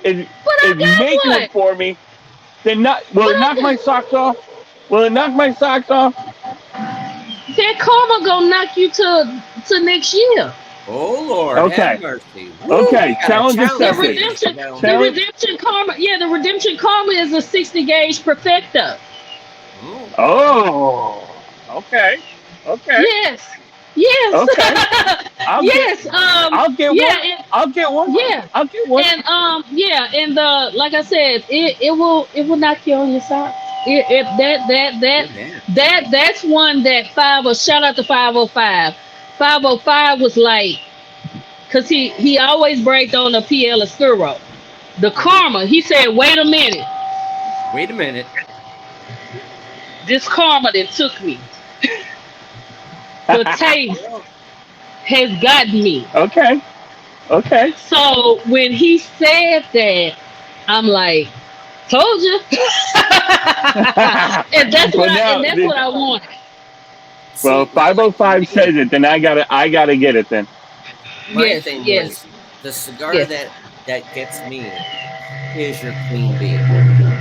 is But I is making got it one. for me. Then not will But it I knock my got socks off? Will it knock my socks off? that karma gonna knock you to next year. Oh Lord, have Okay. mercy. Woo, Okay. we got a Challenge The challenge, accepted. ladies and redemption, the gentlemen. Challenge. redemption karma. Yeah, the redemption karma is a 60 gauge perfecto. Mm. Oh. Okay. Okay. Yes. Yes. Okay. I'll get. yes. I'll get Yeah. one. I'll get one. Yeah. I'll get one. And yeah, and like I said, it will knock you on your socks. It Amen. that's one that shout out to 505. 505 was like, cause he always bragged on the PL Oscuro. The karma, he said, wait a minute, Wait a minute. this karma that took me, the taste Well, has gotten me. Okay. Okay. So when he said that, I'm like, told you. and that's what Well, now, I want. well, see, now, like, 505 says it, then I gotta get it then. my Yes, thing yes, was the cigar yes. that gets me is your Queen Bee.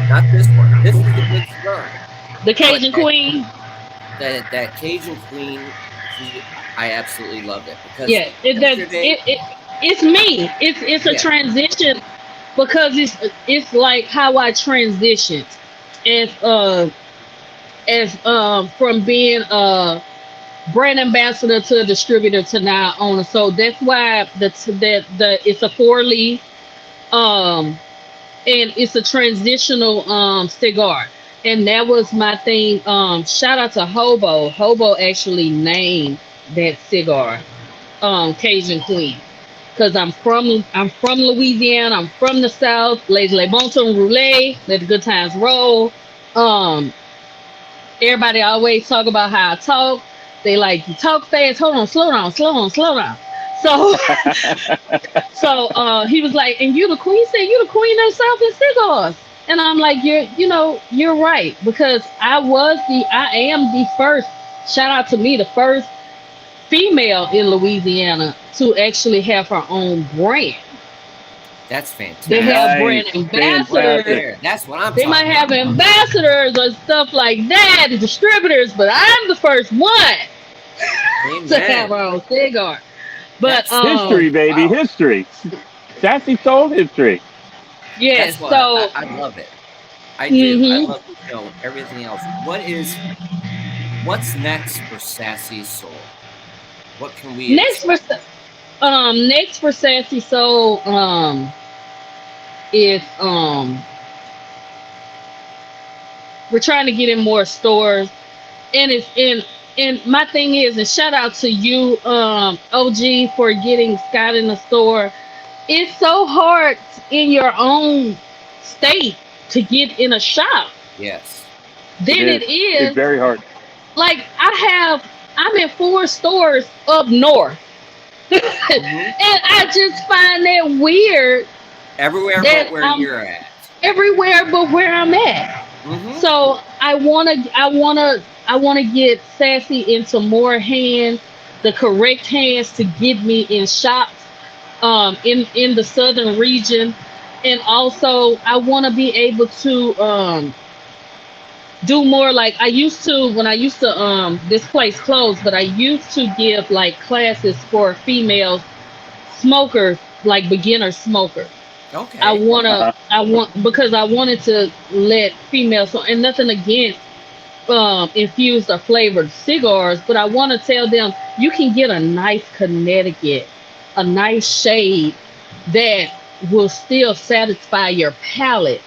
Not this one. This is a good cigar. The Cajun Queen. That Cajun Queen, I absolutely love it because Yeah, yesterday, it's me. It's a yeah, transition because it's like how I transitioned as from being a brand ambassador to a distributor to now owner. So that's why the it's a 4 leaf, um and it's a transitional cigar. And that was my thing. Shout out to Hobo actually named that cigar Cajun Queen, because I'm from Louisiana. I'm from the South. Les bon ton roulé, let the good times roll. um Everybody always talk about how I talk. They like, you talk fast. Hold on, slow down, slow on, slow down. So, he was like, and you the queen. He said, you the queen of Southern cigars. And I'm like, you're right, because I am the first. Shout out to me, the first female in Louisiana to actually have her own brand. that's They fantastic. have brand Nice. ambassadors. Fantastic. There, that's what I'm They might talking have about. ambassadors or stuff like that, distributors, but I'm the first one to have Amen. our own cigar. But That's History, baby. wow. History. Sassy Soul history. yes, That's why so I love it. I do. I hmm love everything else. What's next for Sassy Soul? What can we next for expect? Sassy Soul is we're trying to get in more stores, and it's in. And my thing is, and shout out to you, OG, for getting Scott in the store. It's so hard in your own state to get in a shop Yes. It than is. it It's is. very hard. Like, I'm in 4 stores up north. And Hmm. I just find that weird Everywhere but that where I'm you're at. everywhere but where I'm at. Hmm. So I wanna get Sassy into more hands, the correct hands to get me in shops in the southern region. And also I wanna be able to do more like I used to. When I used to this place closed, but I used to give like classes for females smokers, like beginner smokers. Okay. Uh-huh. I want because I wanted to let females, so, and nothing against infused or flavored cigars, but I want to tell them you can get a nice Connecticut, a nice shade that will still satisfy your palate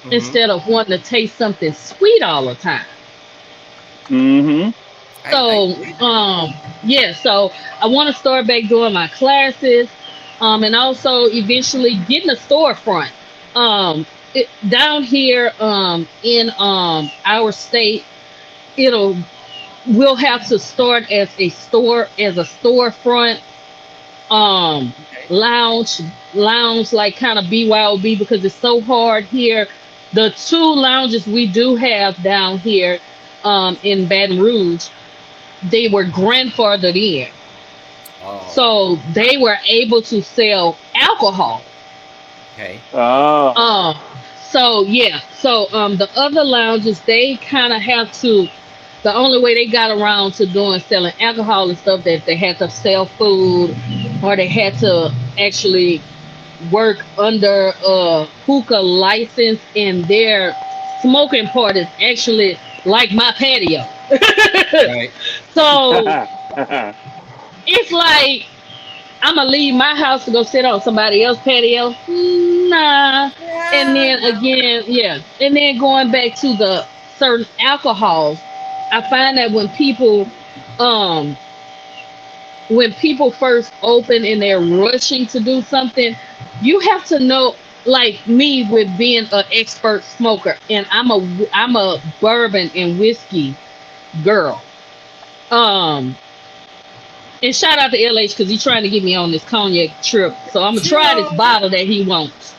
Hmm. instead of wanting to taste something sweet all the time. Mm-hmm. I So, believe it. yeah, so I want to start back doing my classes, and also eventually getting a storefront. Down here, in our state, it'll we'll have to start as a storefront, um Okay. lounge lounge, like kind of BYOB, because it's so hard here. The two lounges we do have down here in Baton Rouge, they were grandfathered in, Oh, so they were able to sell alcohol. okay. Oh, um so yeah, so the other lounges, they kind of have to, the only way they got around to doing selling alcohol and stuff, that they had to sell food, or they had to actually work under a hookah license, and their smoking part is actually like my patio. Right. So it's like, I'm gonna leave my house to go sit on somebody else's patio. Nah. And Yeah, then no. again, yeah. And then going back to the certain alcohols, I find that um when people first open and they're rushing to do something, you have to know, like me with being an expert smoker, and I'm a bourbon and whiskey girl. Um and shout out to LH, because he's trying to get me on this cognac trip. So I'm gonna try this Cheers. bottle that he wants.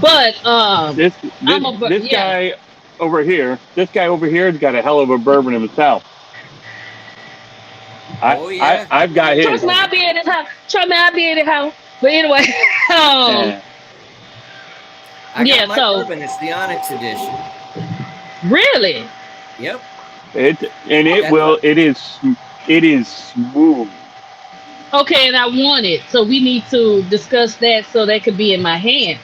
But this this this yeah. this guy over here has got a hell of a bourbon himself. Oh yeah, he I've got really Trust his. me, does. I'll be at his house. Trust me, I'll be at his house. But anyway, um, Eh, I got yeah. my So bourbon. It's the Onyx edition. really, Yep. it That's will. what. It is smooth. okay, and I want it. So we need to discuss that, so that could be in my hand,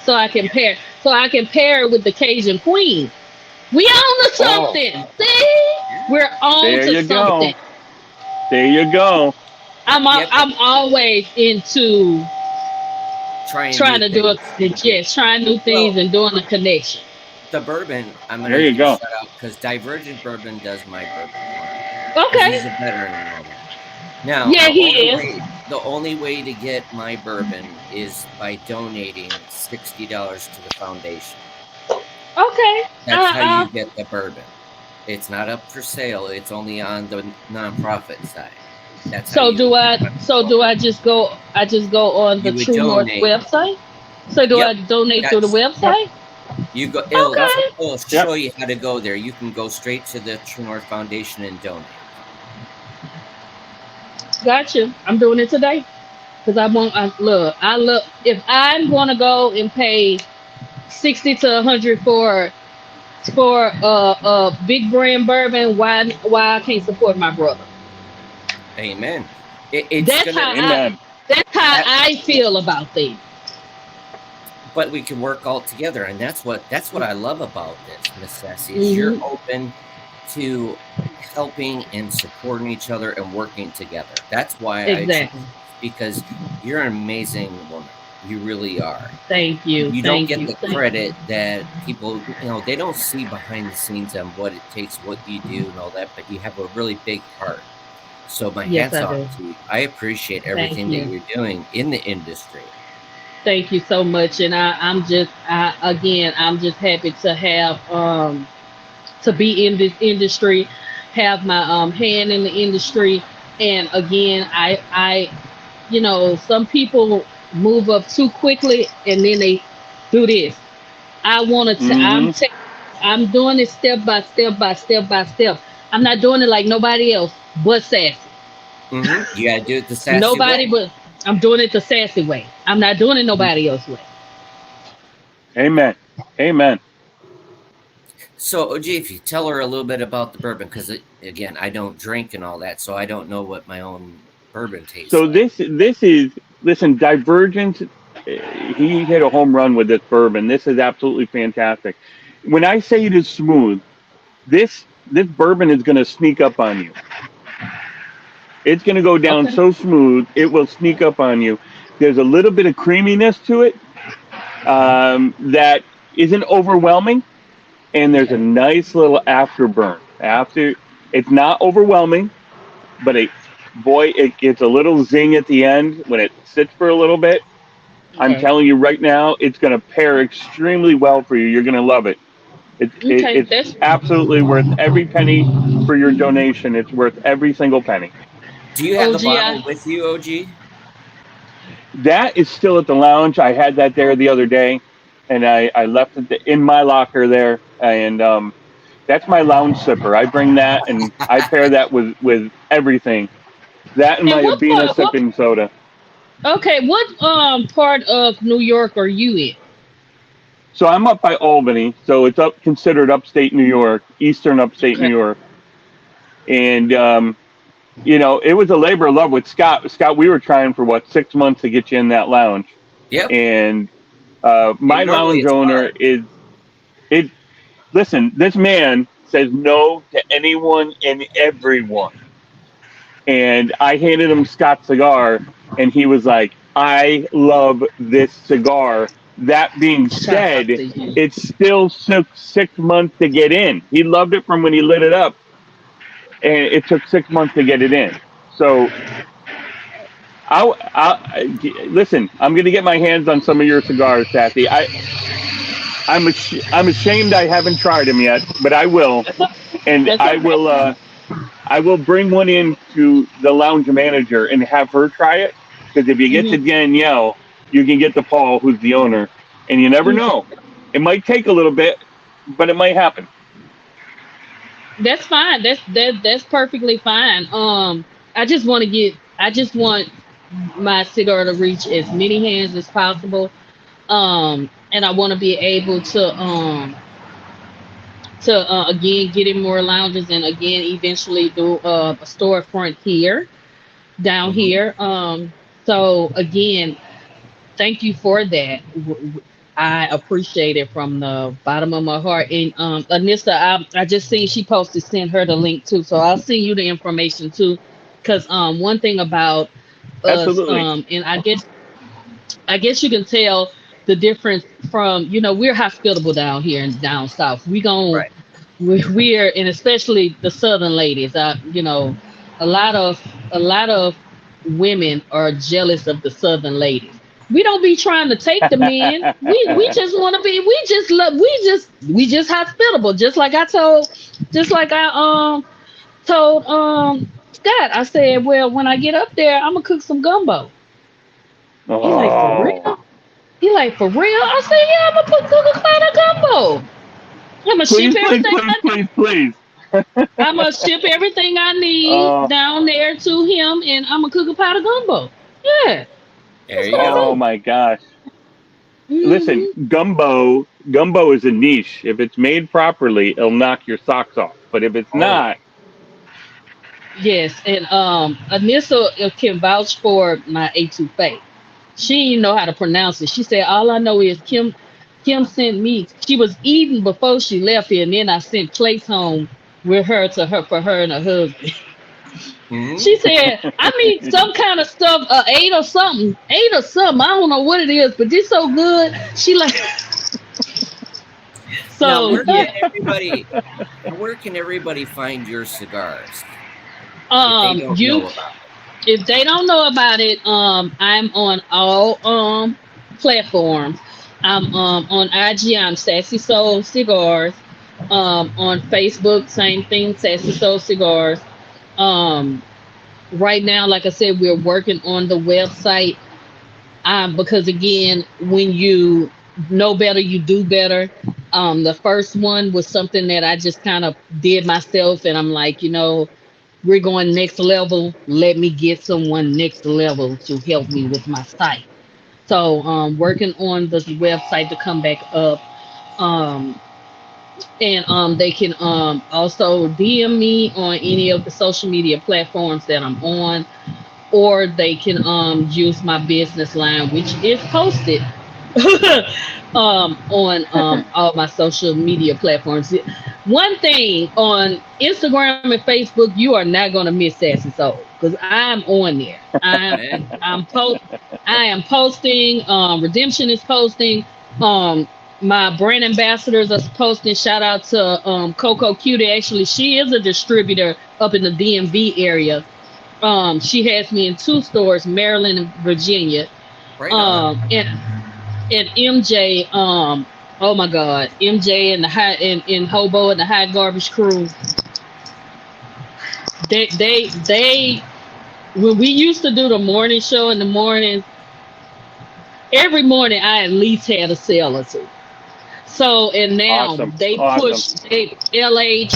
so I can Yeah. pair. So I can pair it with the Cajun Queen. We on to Oh, something. See, Yeah. we're on there to you something. go. There you go. Yep. I'm always into Trying trying new to do it. things. Yeah. Yes, trying new things Well, and doing the connection. the bourbon, I'm There gonna you give a go. shout out because Divergent Bourbon does my bourbon for me because Okay. he's a veteran and all that. Now, Yeah, he is. the only way to get my bourbon is by donating $60 to the foundation. Okay. That's how you get the bourbon. It's not up for sale. It's only on the nonprofit side. That's how So you. do I? So do I just go? I just go on the You would True North donate. website. So do I Yep. donate through the That's Yep. website? you go. Yep. Okay. It'll Yep. show you how to go there. You can go straight to the True North Foundation and donate. Gotcha. I'm doing it today because I want. I love. If I'm gonna go and pay 60 to 100 for big brand bourbon, why I can't support my brother? Amen. It's That's gonna. how Amen. that's how That, I feel about things. but we can work all together, and that's what I love about this, Miss Sassy. Is you're Hmm. open to helping and supporting each other and working together. That's why I choose Exactly. because you're an amazing woman. You really are. Thank you. You don't Thank get you. the credit that people, they don't see behind the scenes on what it takes, what you do, and all that. But you have a really big heart. So my Yes, hats I off do. to you. I appreciate Thank everything that you. you're doing in the industry. Thank you so much. And I'm just happy to have to be in this industry, have my hand in the industry. And again, some people move up too quickly and then they do this. I want to. Hmm. I'm doing it step by step by step by step. I'm not doing it like nobody else but Sassy. You got to do it the sassy Nobody way. but I'm doing it the Sassy way. I'm not doing it nobody else way. Amen. Amen. So, OG, if you tell her a little bit about the bourbon, because again, I don't drink and all that, so I don't know what my own bourbon tastes So like. this is listen. Divergent. He hit a home run with this bourbon. This is absolutely fantastic. When I say it is smooth, this bourbon is going to sneak up on you. It's going to go down Okay. so smooth, it will sneak up on you. There's a little bit of creaminess to it that isn't overwhelming, and there's a Okay. nice little afterburn. After it's not overwhelming, but it gets a little zing at the end when it sits for a little bit. I'm Okay. telling you right now, it's going to pair extremely well for you. You're going to love it. Okay, It's absolutely worth every penny for your donation. It's worth every single penny. Do you have the OG. bottle with you, OG? That is still at the lounge. I had that there the other day, and I left it in my locker there. And that's my lounge sipper. I bring that and I pair that with everything. That and And my what Abina part? What? sipping soda. Okay, what part of New York are you in? So I'm up by Albany, so it's up considered upstate New York, eastern upstate New Okay. York, and it was a labor of love with Scott. Scott, we were trying for what 6 months to get you in that lounge, Yep. and And my normally lounge it's owner hard. is it. Listen, this man says no to anyone and everyone, and I handed him Scott's cigar, and he was like, "I love this cigar." That being Shout out said, to you. it still took 6 months to get in. He loved it from when he lit it up, and it took 6 months to get it in. So, listen. I'm going to get my hands on some of your cigars, Sassy. I'm ashamed I haven't tried them yet, but I will, and That's okay. I will bring one in to the lounge manager and have her try it. Because if you get to Hmm. Danielle, you can get to Paul, who's the owner, and you never Okay. know. It might take a little bit, but it might happen. That's fine. That's perfectly fine. I just want my cigar to reach as many hands as possible. And I want to be able to again get in more lounges and again eventually do a storefront here down Hmm. here. So again, thank you for that. I appreciate it from the bottom of my heart. And Anissa, I just seen she posted send her the link too, so I'll send you the information too. Because one thing about us, Absolutely. and I guess you can tell the difference from we're hospitable down here and down south. Right. We're and especially the southern ladies. A lot of a lot of women are jealous of the southern ladies. We don't be trying to take the men. We just want to be. We just love. We just hospitable. Just like I told Scott. I said, well, when I get up there, I'm gonna cook some gumbo. He like for Oh, real. He like for real. I said, yeah, I'm gonna cook a pot of gumbo. I'm gonna ship please, please, everything. please, please, please. I'm gonna ship everything I need Oh, down there to him, and I'm gonna cook a pot of gumbo. Yeah, There that's you gonna go. oh do. my gosh. Listen, Hmm. gumbo is a niche. If it's made properly, it'll knock your socks off. But if it's Oh, not, Yes, and Anissa can vouch for my A2F. She didn't know how to pronounce it. She said all I know is Kim. Kim sent me. She was eating before she left here, and then I sent plates home with her to her for her and her husband. hmm. She said, I mean, some kind of stuff, eight or something. I don't know what it is, but this so good. She like, Now, so, where can everybody find your cigars if they don't you, know about it? if they don't know about it, I'm on all, platforms. I'm, on IG, I'm Sassy Soul Cigars. On Facebook, same thing, Sassy Soul Cigars. Um, right now, like I said, we're working on the website. Because again, when you know better, you do better. The first one was something that I just kind of did myself, and I'm like, we're going next level. Let me get someone next level to help me with my site. So, working on the website to come back up. Um, and they can also DM me on any of the social media platforms that I'm on, or they can use my business line, which is posted on all my social media platforms. One thing on Instagram and Facebook, you are not gonna miss Sassy Soul because I'm on there. Amen. I am posting. Redemption is posting. Um, my brand ambassadors are posting. Shout out to Coco Cutie. Actually, she is a distributor up in the DMV area. She has me in two stores, Maryland and Virginia. Right on. And MJ, Oh my God, MJ and the high in Hobo and the High Garbage Crew. They when we used to do the morning show in the morning, every morning I at least had a sale or two. So and now Awesome. they Awesome. push they LH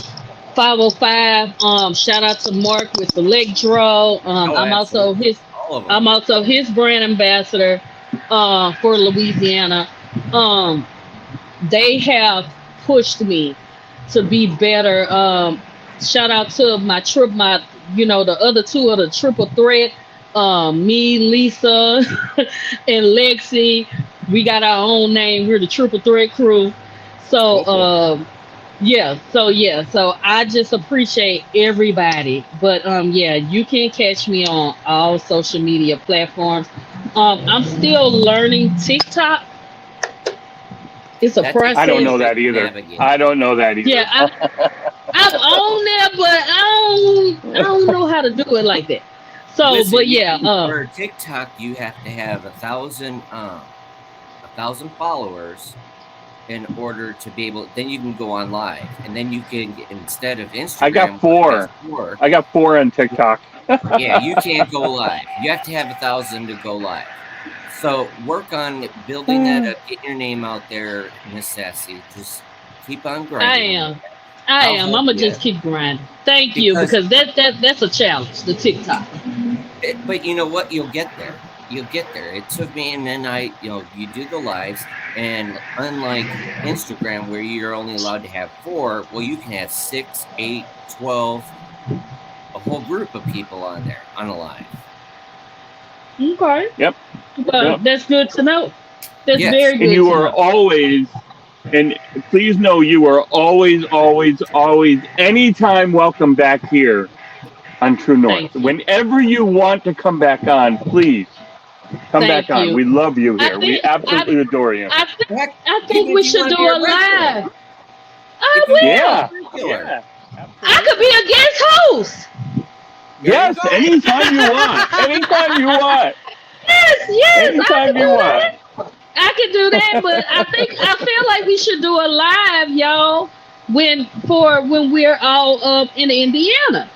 505. Shout out to Mark with the leg draw. Oh, absolutely. All of them. I'm also his brand ambassador for Louisiana. Um, they have pushed me to be better. Shout out to my the other two of the triple threat. Me, Lisa, and Lexi. We got our own name. We're the triple threat crew. So so I just appreciate everybody. But yeah, you can catch me on all social media platforms. I'm still learning TikTok. It's a process. I don't know that either. I don't know that either. Yeah, I'm on there, but I don't know how to do it like that. So, Listen, but yeah, for TikTok, you have to have 1,000 followers in order to be able. Then you can go on live, and then you can instead of Instagram. I got four. I got 4 on TikTok. Yeah, you can't go live. You have to have 1,000 to go live. So work on building that up, getting your name out there, Miss Sassy. Just keep on grinding. I am. I'm gonna just keep grinding. Thank you, because that's a challenge, the TikTok. But you know what? You'll get there. You'll get there. It took me, and then you do the lives, and unlike Instagram where you're only allowed to have 4, well, you can have 6, 8, 12, a whole group of people on there on a live. Okay. Yep. Well, that's good to know. That's very good. And you are always, and please know you are always, anytime welcome back here on True North. Whenever you want to come back on, please come back on. We love you here. We absolutely adore you. I think we should do a live. I will. Yeah. I could be a guest host. Yes, anytime you want. Anytime you want. Yes. Anytime you want. I can do that, but I feel like we should do a live, y'all, when we're all up in Indiana.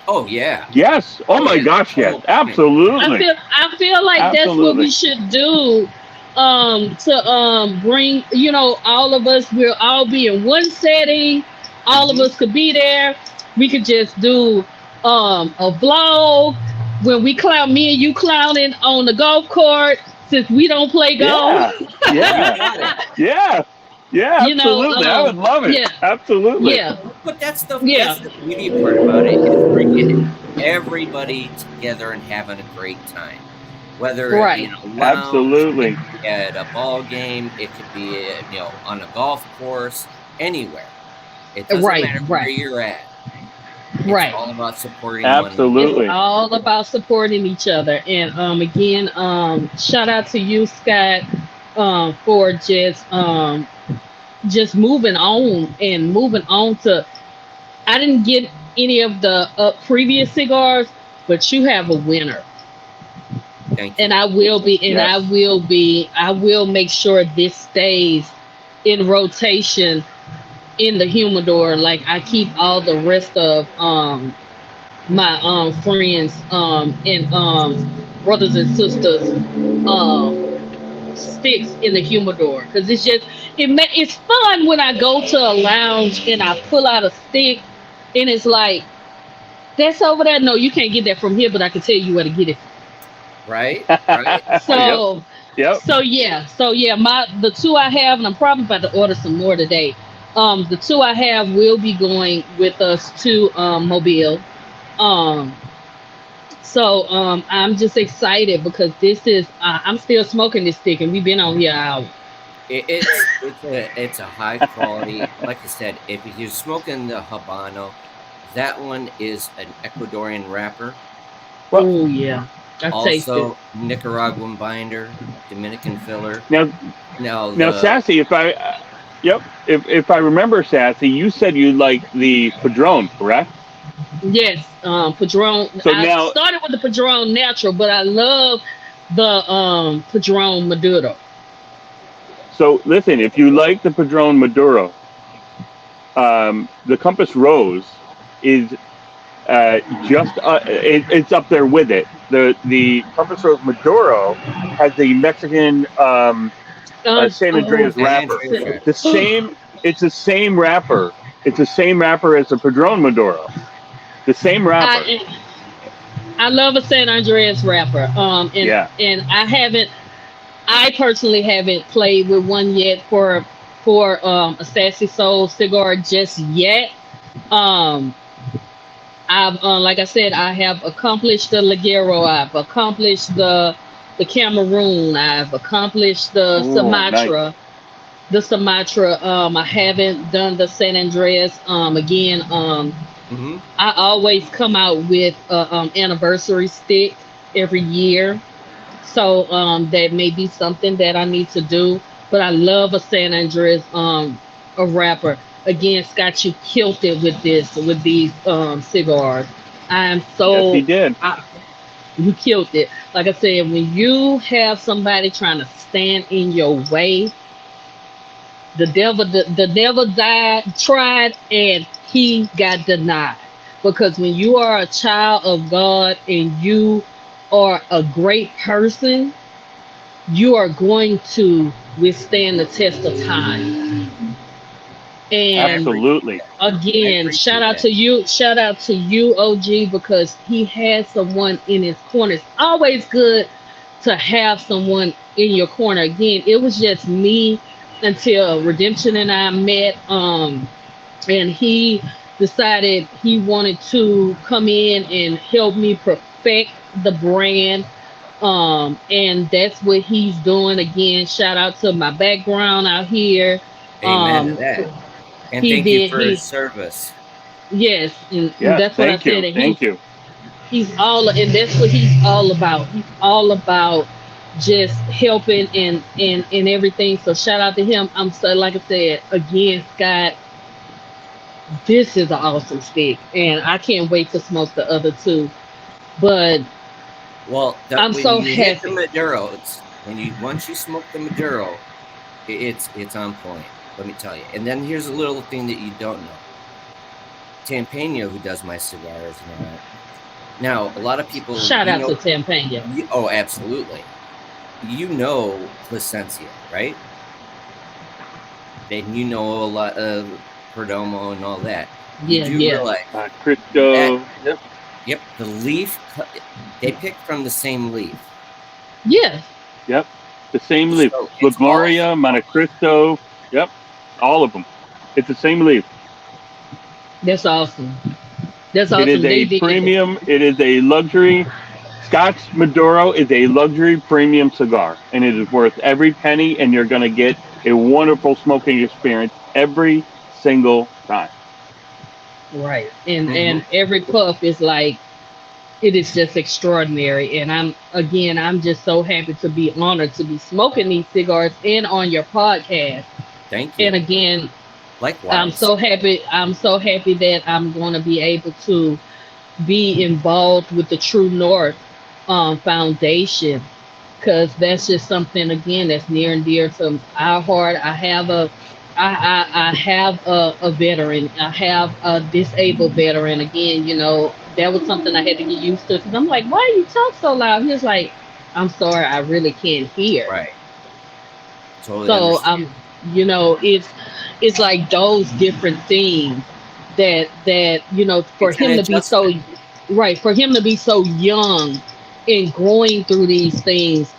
Oh yeah. Yes. Oh my gosh, yes. Absolutely. I feel like that's what we should do. To bring, all of us, we'll all be in one setting. All of us could be there. We could just do a vlog when we clown, me and you clowning on the golf court, since we don't play golf. Yeah, absolutely. I would love it. Yeah. Absolutely. Yeah. But that's the beauty part about it, is bringing everybody together and having a great time. Whether it be in a lounge, absolutely, at a ball game, it could be on a golf course, anywhere. It doesn't matter where you're at. It's all about supporting one another. It's all about supporting each other. And again, shout out to you, Scott, for just moving on to. I didn't get any of the previous cigars, but you have a winner. Thank you. And I will make sure this stays in rotation in the humidor, like I keep all the rest of my friends and brothers and sisters sticks in the humidor, because it's fun when I go to a lounge and I pull out a stick and it's like, that's over there. No, you can't get that from here, but I can tell you where to get it. Right. So So yeah, the 2 I have, and I'm probably about to order some more today. The 2 I have will be going with us to Mobile. I'm just excited because this is I'm still smoking this stick, and we've been on here an hour. It's a high quality. Like I said, if you're smoking the Habano, that one is an Ecuadorian wrapper. Oh yeah. Also, Nicaraguan binder, Dominican filler. Now, Sassy, if I remember, Sassy, you said you like the Padron, correct? Yes, Padron. So I started with the Padron Natural, but I love the Padron Maduro. So listen, if you like the Padron Maduro, the Compass Rose is it's up there with it. The Compass Rose Maduro has the Mexican San Andreas San wrapper. Andreas wrapper. The same. It's the same wrapper. It's the same wrapper as the Padron Maduro. The same wrapper. I love a San Andreas wrapper. And I personally haven't played with one yet for a Sassy Soul cigar just yet. I've like I said, I have accomplished the Ligero, I've accomplished the Cameroon, I've accomplished the Sumatra. Nice. The Sumatra. I haven't done the San Andreas. Again, I always come out with anniversary stick every year. So that may be something that I need to do. But I love a San Andreas a wrapper. Again, Scott, you killed it with these cigars. I'm so Yes, he did. You killed it. Like I said, when you have somebody trying to stand in your way, the devil tried and he got denied. Because when you are a child of God and you are a great person, you are going to withstand the test of time. And Absolutely. again, shout out to you, OG, because he had someone in his corner. It's always good to have someone in your corner. Again, it was just me until Redemption and I met. And he decided he wanted to come in and help me perfect the brand. And that's what he's doing. Again, shout out to my background out here. Amen to that. And thank you for his service. Yes, and Yes, that's what I thank you. said. And Thank you. He's all, and that's what he's all about. He's all about just helping and everything. So shout out to him. I'm so, like I said again, Scott, this is an awesome stick, and I can't wait to smoke the other two. But I'm so happy. Hit the Maduro, once you smoke the Maduro, it's on point. Let me tell you. And then here's a little thing that you don't know. Tampano, who does my cigars now, a lot of people shout out to Tampano. Oh, absolutely. You know Plasencia, right? And you know a lot of Perdomo and all that. Yeah, realize Cristo. Yep, the leaf, they picked from the same leaf. Yeah. Yep, the same leaf. So La Gloria, Monte Cristo. Yep, all of them. It's the same leaf. That's awesome. That's awesome. It is a premium. It is a luxury. Scotch Maduro is a luxury premium cigar, and it is worth every penny, and you're going to get a wonderful smoking experience every single time. Right. And every puff is like, it is just extraordinary. And I'm just so happy to be honored to be smoking these cigars and on your podcast. Thank you. And again, likewise, I'm so happy that I'm going to be able to be involved with the True North Foundation, because that's just something, again, that's near and dear to our heart. I have a veteran. I have a disabled veteran. Again, that was something I had to get used to, because I'm like, why do you talk so loud? He was like, I'm sorry, I really can't hear. Right. Totally so understand. It's like those different things that for him to be so right, for him to be so young and going through these things,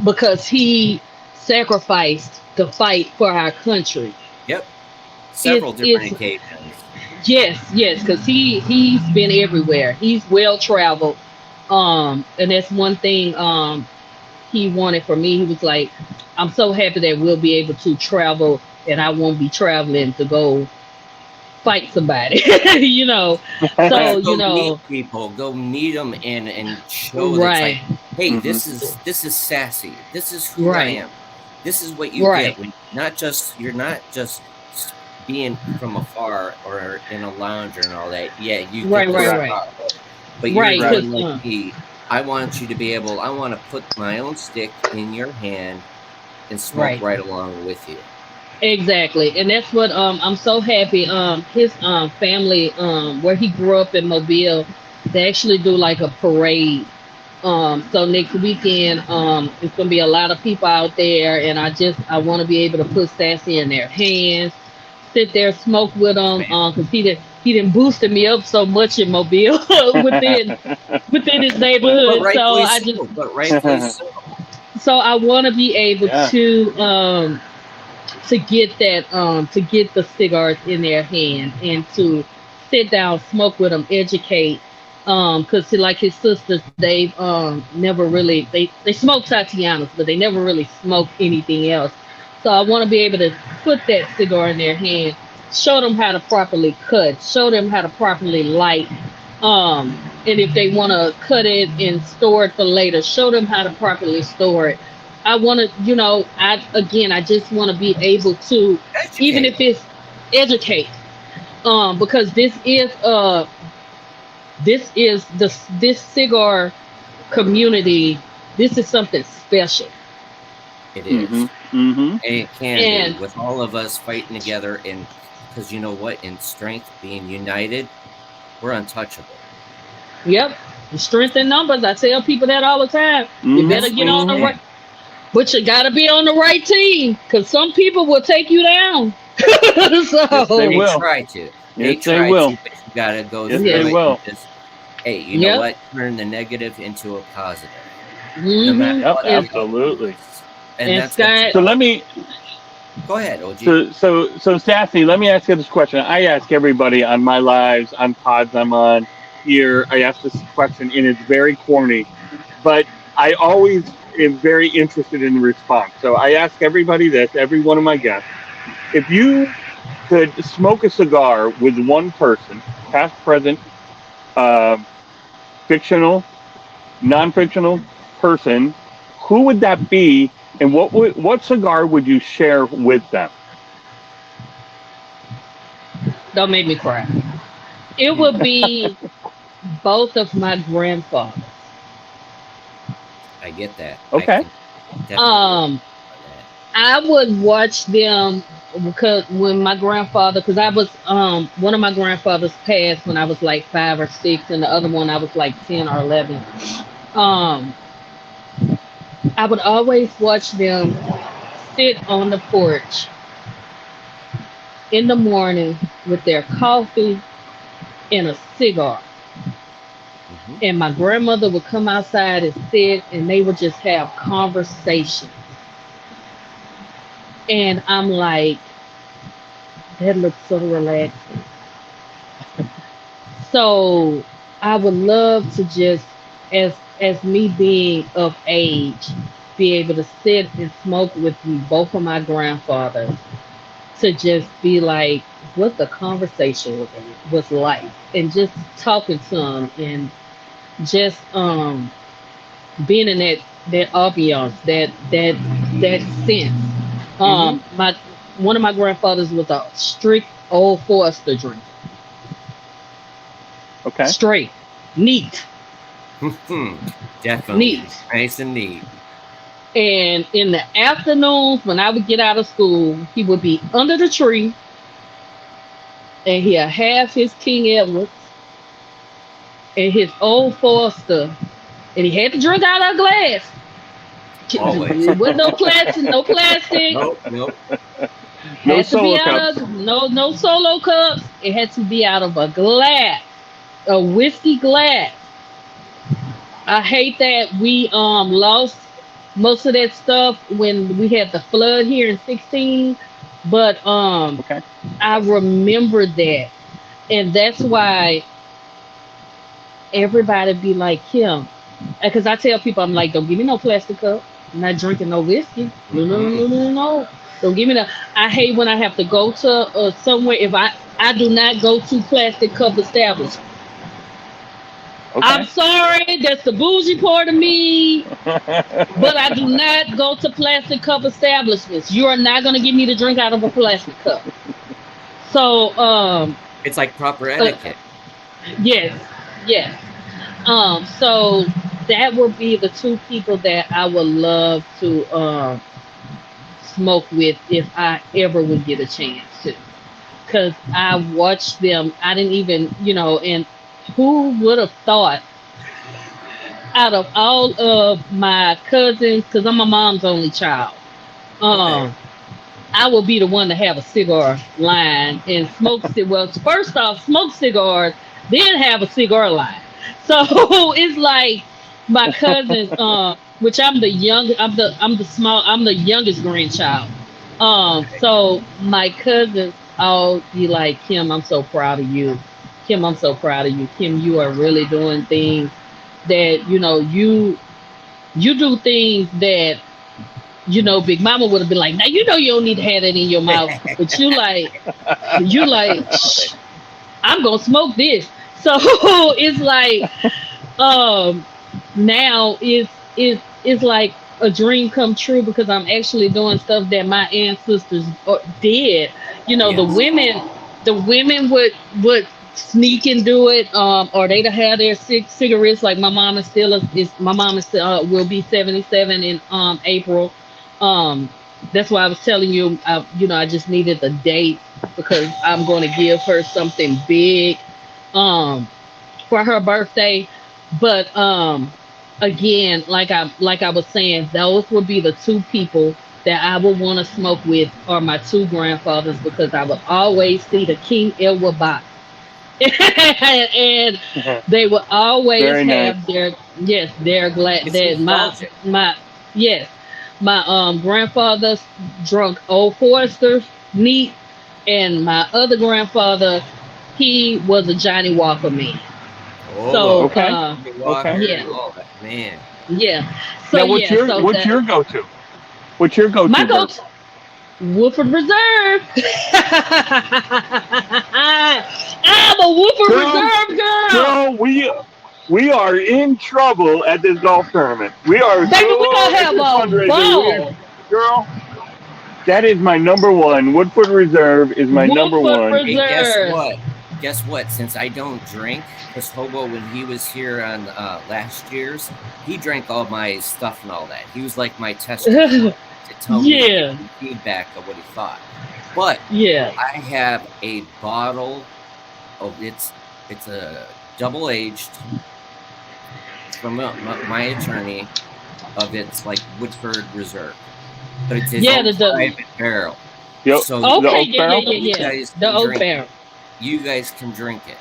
because he sacrificed to fight for our country. Yep. Several different occasions. Yes, because he's been everywhere. He's well traveled. And that's one thing he wanted for me. He was like, I'm so happy that we'll be able to travel and I won't be traveling to go fight somebody. So meet people, go meet them and show right. Like, hey, this is Sassy. This is who I am. This is what you get. You're not just being from afar or in a lounge and all that. Yeah, you right. But you're like me. I want you to be able. I want to put my own stick in your hand and smoke right along with you. Exactly. And that's what I'm so happy. His family, where he grew up in Mobile, they actually do like a parade. So next weekend, it's gonna be a lot of people out there, and I want to be able to put Sassy in their hands, sit there, smoke with them, because he didn't boosted me up so much in Mobile within his neighborhood. But rightfully so. So I want to be able to get that to get the cigars in their hand and to sit down, smoke with them, educate. Because like his sisters, they've never really they smoke Tatianas, but they never really smoke anything else. So I want to be able to put that cigar in their hand, show them how to properly cut, show them how to properly light. And if they want to cut it and store it for later, show them how to properly store it. I want to, I just want to be able to, even if it's educate, because this cigar community. This is something special. It is, and it can be with all of us fighting together, and because you know what, in strength, being united, we're untouchable. Yep, strength in numbers. I tell people that all the time. You better get on the right. But you got to be on the right team, because some people will take you down. Yes, they will. Try to. Yes, they will. But you got to go through it. They will. Just, hey, you know what? Turn the negative into a positive. No matter what, absolutely. And that's Scott, so let me go ahead, OG. So Sassy, let me ask you this question. I ask everybody on my lives, on pods I'm on here. I ask this question, and it's very corny, but I always am very interested in the response. So I ask everybody this, every one of my guests, if you could smoke a cigar with one person, past, present, fictional, non-fictional person, who would that be, and what cigar would you share with them? Don't make me cry. It would be both of my grandfathers. I get that. Okay. I would watch them because when my grandfather, because I was one of my grandfathers passed when I was like 5 or 6, and the other one I was like 10 or 11. I would always watch them sit on the porch in the morning with their coffee and a cigar. And my grandmother would come outside and sit, and they would just have conversation. And I'm like, that looks so relaxing. So I would love to just, as me being of age, be able to sit and smoke with both of my grandfathers, to just be like what the conversation was like, and just talking to them, and just being in that ambiance, that sense. One of my grandfathers was a strict old Forester drinker. Okay. Straight, neat. Definitely neat, nice and neat. And in the afternoons when I would get out of school, he would be under the tree, and he'll have his King Edwards and his old Forester, and he had to drink out of a glass. Always. With no plastic. Nope. No Had to solo be out cups. of no solo cups. It had to be out of a glass, a whiskey glass. I hate that we lost most of that stuff when we had the flood here in 16, but Okay. I remember that, and that's why everybody be like him. Because I tell people, I'm like, don't give me no plastic cup. I'm not drinking no whiskey. No. Don't give me that. I hate when I have to go to somewhere. If I do not go to plastic cup establishment. Okay. I'm sorry, that's the bougie part of me, but I do not go to plastic cup establishments. You are not going to get me to drink out of a plastic cup. So, it's like proper etiquette. Yes. So that would be the two people that I would love to smoke with if I ever would get a chance to. Because I watched them. I didn't even, and who would have thought out of all of my cousins, because I'm my mom's only child, Okay. um, I will be the one to have a cigar line and well, first off, smoke cigars, then have a cigar line. So it's like my cousins, which I'm the youngest grandchild. So my cousins all be like, Kim, I'm so proud of you. Kim, I'm so proud of you. Kim, you are really doing things that, you do things that, Big Mama would have been like, now you don't need to have that in your mouth, but Shh, I'm gonna smoke this. So it's like, um, now it's like a dream come true because I'm actually doing stuff that my ancestors did. Yes. The women would sneak and do it, or they'd have their cigarettes. Like my mom will be 77 in April. Um, that's why I was telling you, I just needed the date because I'm going to give her something big um for her birthday. But again, like I was saying, those would be the two people that I would want to smoke with, are my two grandfathers, because I would always see the King Edward box. And they would always Very nice. have their glad It's that nostalgic. my yes, my grandfather drunk Old Foresters neat, and my other grandfather, he was a Johnny Walker man. Oh, So Okay. Johnny Okay. Walker. yeah, Oh, man. yeah. So Now, yeah, so what's that your go-to? What's your my go-to go bourbon? Woodford Reserve. I'm a Woodford Girl, Reserve girl. girl, we are in trouble at this golf tournament. We are Baby, we so gonna at have this a fundraiser. ball. Girl, that is my number one. Woodford Reserve is my number Woodford one. Hey, guess Reserve. what? Guess what? Since I don't drink, because Hobo, when he was here on last year's, he drank all my stuff and all that. He was like my tester to tell me, give Yeah, me feedback of what he thought. But yeah. I have a bottle of it's a double aged from my attorney of it's like Woodford Reserve, but it's his Yeah, own the private barrel. Yep, So the okay, oak yeah, yeah, barrel. yeah, you yeah. guys The can oak drink barrel. it. You guys can drink it.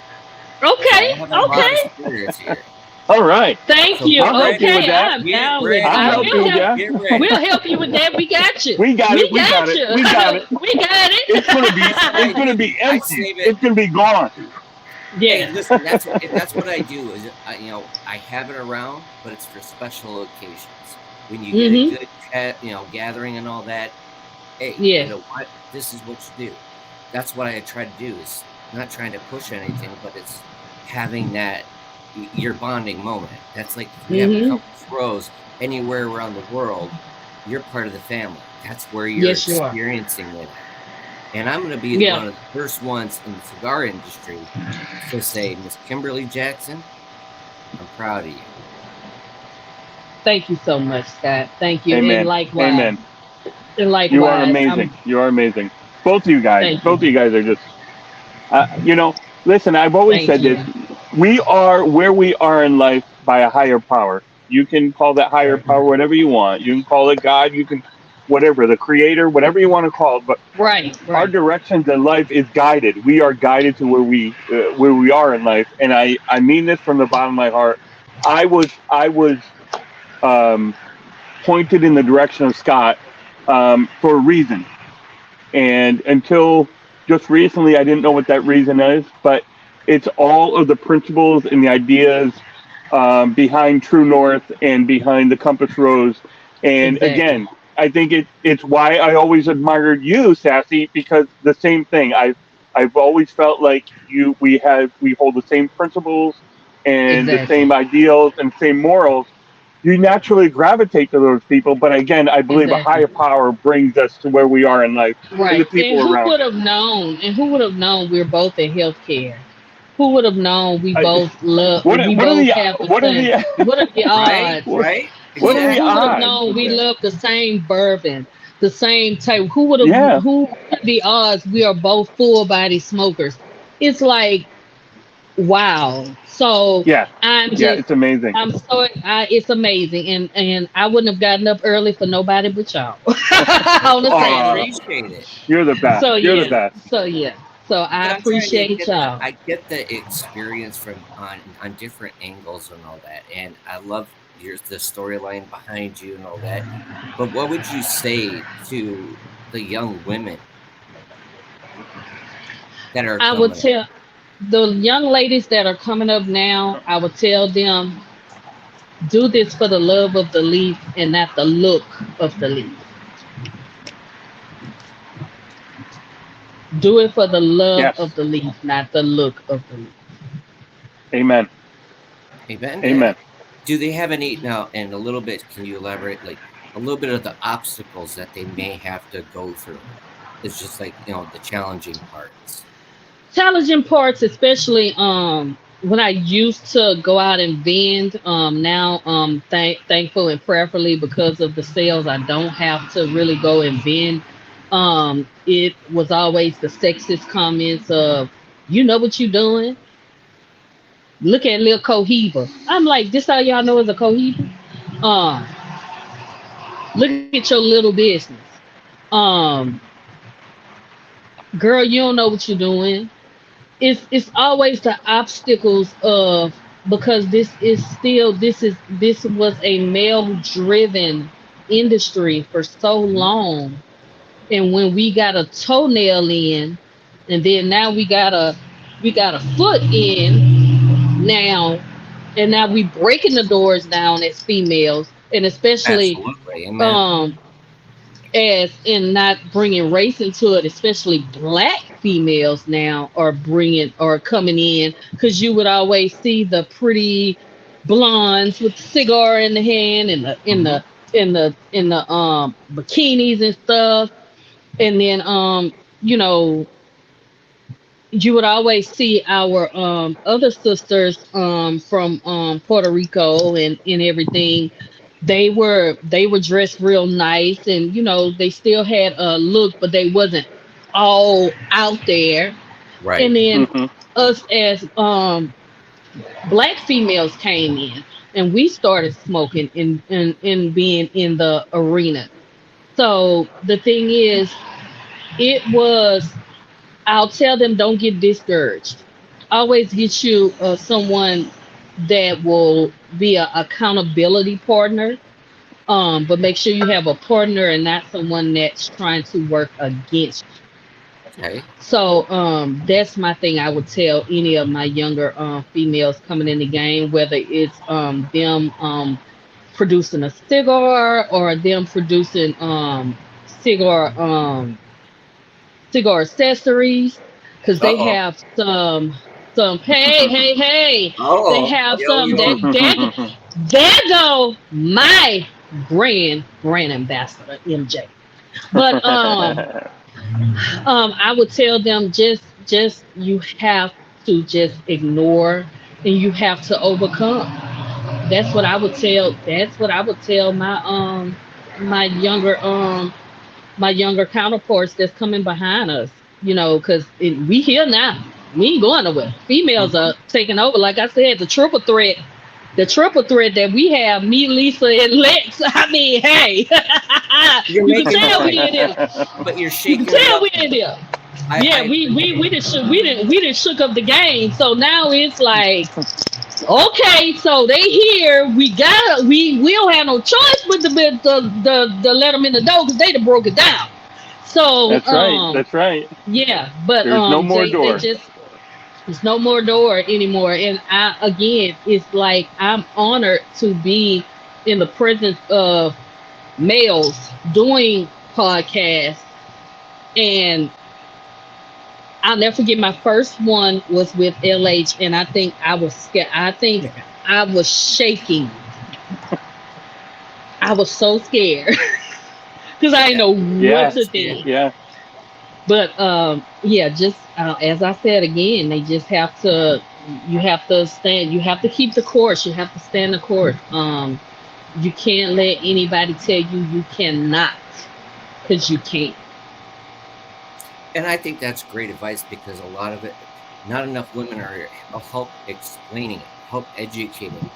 So I Okay, have a lot of okay. spirits here. All right, Thank So you. get I'll help you ready. with Okay, that. I'm Get down with it. I'll I help ready. you with will help. that. Get ready. We'll help you with that. We got you. We got We it. We got got it. you. We got it. We got It's gonna it. be That's what I it's gonna do. be I empty. save it. It's gonna be gone. Hey, Yeah. listen. That's what I do. Is I have it around, but it's for special occasions. When you get a Mhm. good gathering and all that. Hey, you Yes. know what? This is what you do. That's what I try to do. Is not trying to push anything, but it's having that your bonding moment. That's like if we have a Mhm. couple throws anywhere around the world, you're part of the family. That's where you're Yes, you are. experiencing it at. And I'm going to be Yeah. one of the first ones in the cigar industry to say, Miss Kimberly Jackson, I'm proud of you. Thank you so much, Scott. Thank you, and Amen. likewise. Amen. And You are likewise. amazing. You are amazing. Both of you guys. Thank Both you. of you guys are just. Listen. I've always Thank said this. you. We are where we are in life by a higher power. You can call that higher power whatever you want. You can call it God. You can, whatever, the creator, whatever you want to call it. But Right. our Right. directions in life is guided. We are guided to where we are in life. And I mean this from the bottom of my heart. I was um, pointed in the direction of Scott for a reason. And until just recently, I didn't know what that reason is, but it's all of the principles and the ideas behind True North and behind the Compass Rose. And Exactly. again, I think it's why I always admired you, Sassy, because the same thing. I've always felt like we hold the same principles and the Exactly. same ideals and same morals. You naturally gravitate to those people, but again, I believe a Exactly. higher power brings us to where we are in life and the Right. And people who around would us. have known? And who would have known we're both in healthcare? Who would have known I, we what are both the have the what are same? the What are the Right? odds? what, Right? what are Who the who Exactly. would have odds? known we love the same bourbon, the same type. Who would have? Yeah. Who would the odds? We are both full body smokers. It's like wow. So Yeah. I'm Yeah. just It's amazing. it's amazing, and I wouldn't have gotten up early for nobody but y'all on a I Saturday. appreciate it. You're the best. So You're the yeah, best. so yeah, so I But I'm trying to appreciate get the y'all. I get the experience from on different angles and all that, and I love the storyline behind you and all that. But what would you say to the young women that are I would coming up? tell the young ladies that are coming up now. I would tell them do this for the love of the leaf and not the look of the leaf. Do it for the love Yes. of the leaf, not the look of the leaf. Amen. Amen. Amen. Do they have any now? And a little bit, can you elaborate, like a little bit of the obstacles that they may have to go through? It's just like the challenging parts. Challenging parts, especially when I used to go out and vend. Now thankful and prayerfully because of the sales, I don't have to really go and vend. It was always the sexist comments of, you know what you doing? Look at little Cohiba. I'm like, this all y'all know is a Cohiba? Um, look at your little business. Um, girl, you don't know what you're doing. It's always the obstacles of, because this was a male driven industry for so long, and when we got a toenail in, and then now we got a foot in now, and now we breaking the doors down as females, and especially Absolutely, amen. um as in not bringing race into it, especially black females now are bringing or coming in, because you would always see the pretty blondes with the cigar in the hand and the in the bikinis and stuff, and then you know you would always see our other sisters from Puerto Rico and everything. They were dressed real nice, and they still had a look, but they wasn't all out there. And Right. then Hmm. us as black females came in, and we started smoking and being in the arena. So the thing is, it was, I'll tell them, don't get discouraged. Always get you someone that will be a accountability partner. But make sure you have a partner and not someone that's trying to work against you. Okay. So that's my thing. I would tell any of my younger females coming in the game, whether it's them producing a cigar or them producing cigar cigar accessories, because they Uh-oh. have some hey, they Oh, have yo, some yo. that go my brand ambassador MJ. But I would tell them, just you have to just ignore, and you have to overcome. That's what I would tell my younger my younger counterparts that's coming behind us, because we here now. We ain't going nowhere. Females are taking over. Like I said, the triple threat that we have, me, Lisa, and Lex. I mean, hey, You're you can making tell we noise, in here. but you're You can shaking it tell up. we in here. Yeah, I we didn't shook up the game. So now it's like, okay, so they here. We don't have no choice but to let them in the door, because they done broke it down. So That's right. That's right. yeah, but There's no more they door. just, there's no more door anymore. And I, again, it's like I'm honored to be in the presence of males doing podcasts. And I'll never forget, my first one was with LH, and I think I was scared. I think I was shaking. I was so scared because I didn't know what Yeah. to think. Yeah. But yeah, just as I said again, they just have to. You have to stand. You have to keep the course. You have to stand the course. You can't let anybody tell you you cannot. because you can't. And I think that's great advice because a lot of it, not enough women are help explaining it, help educating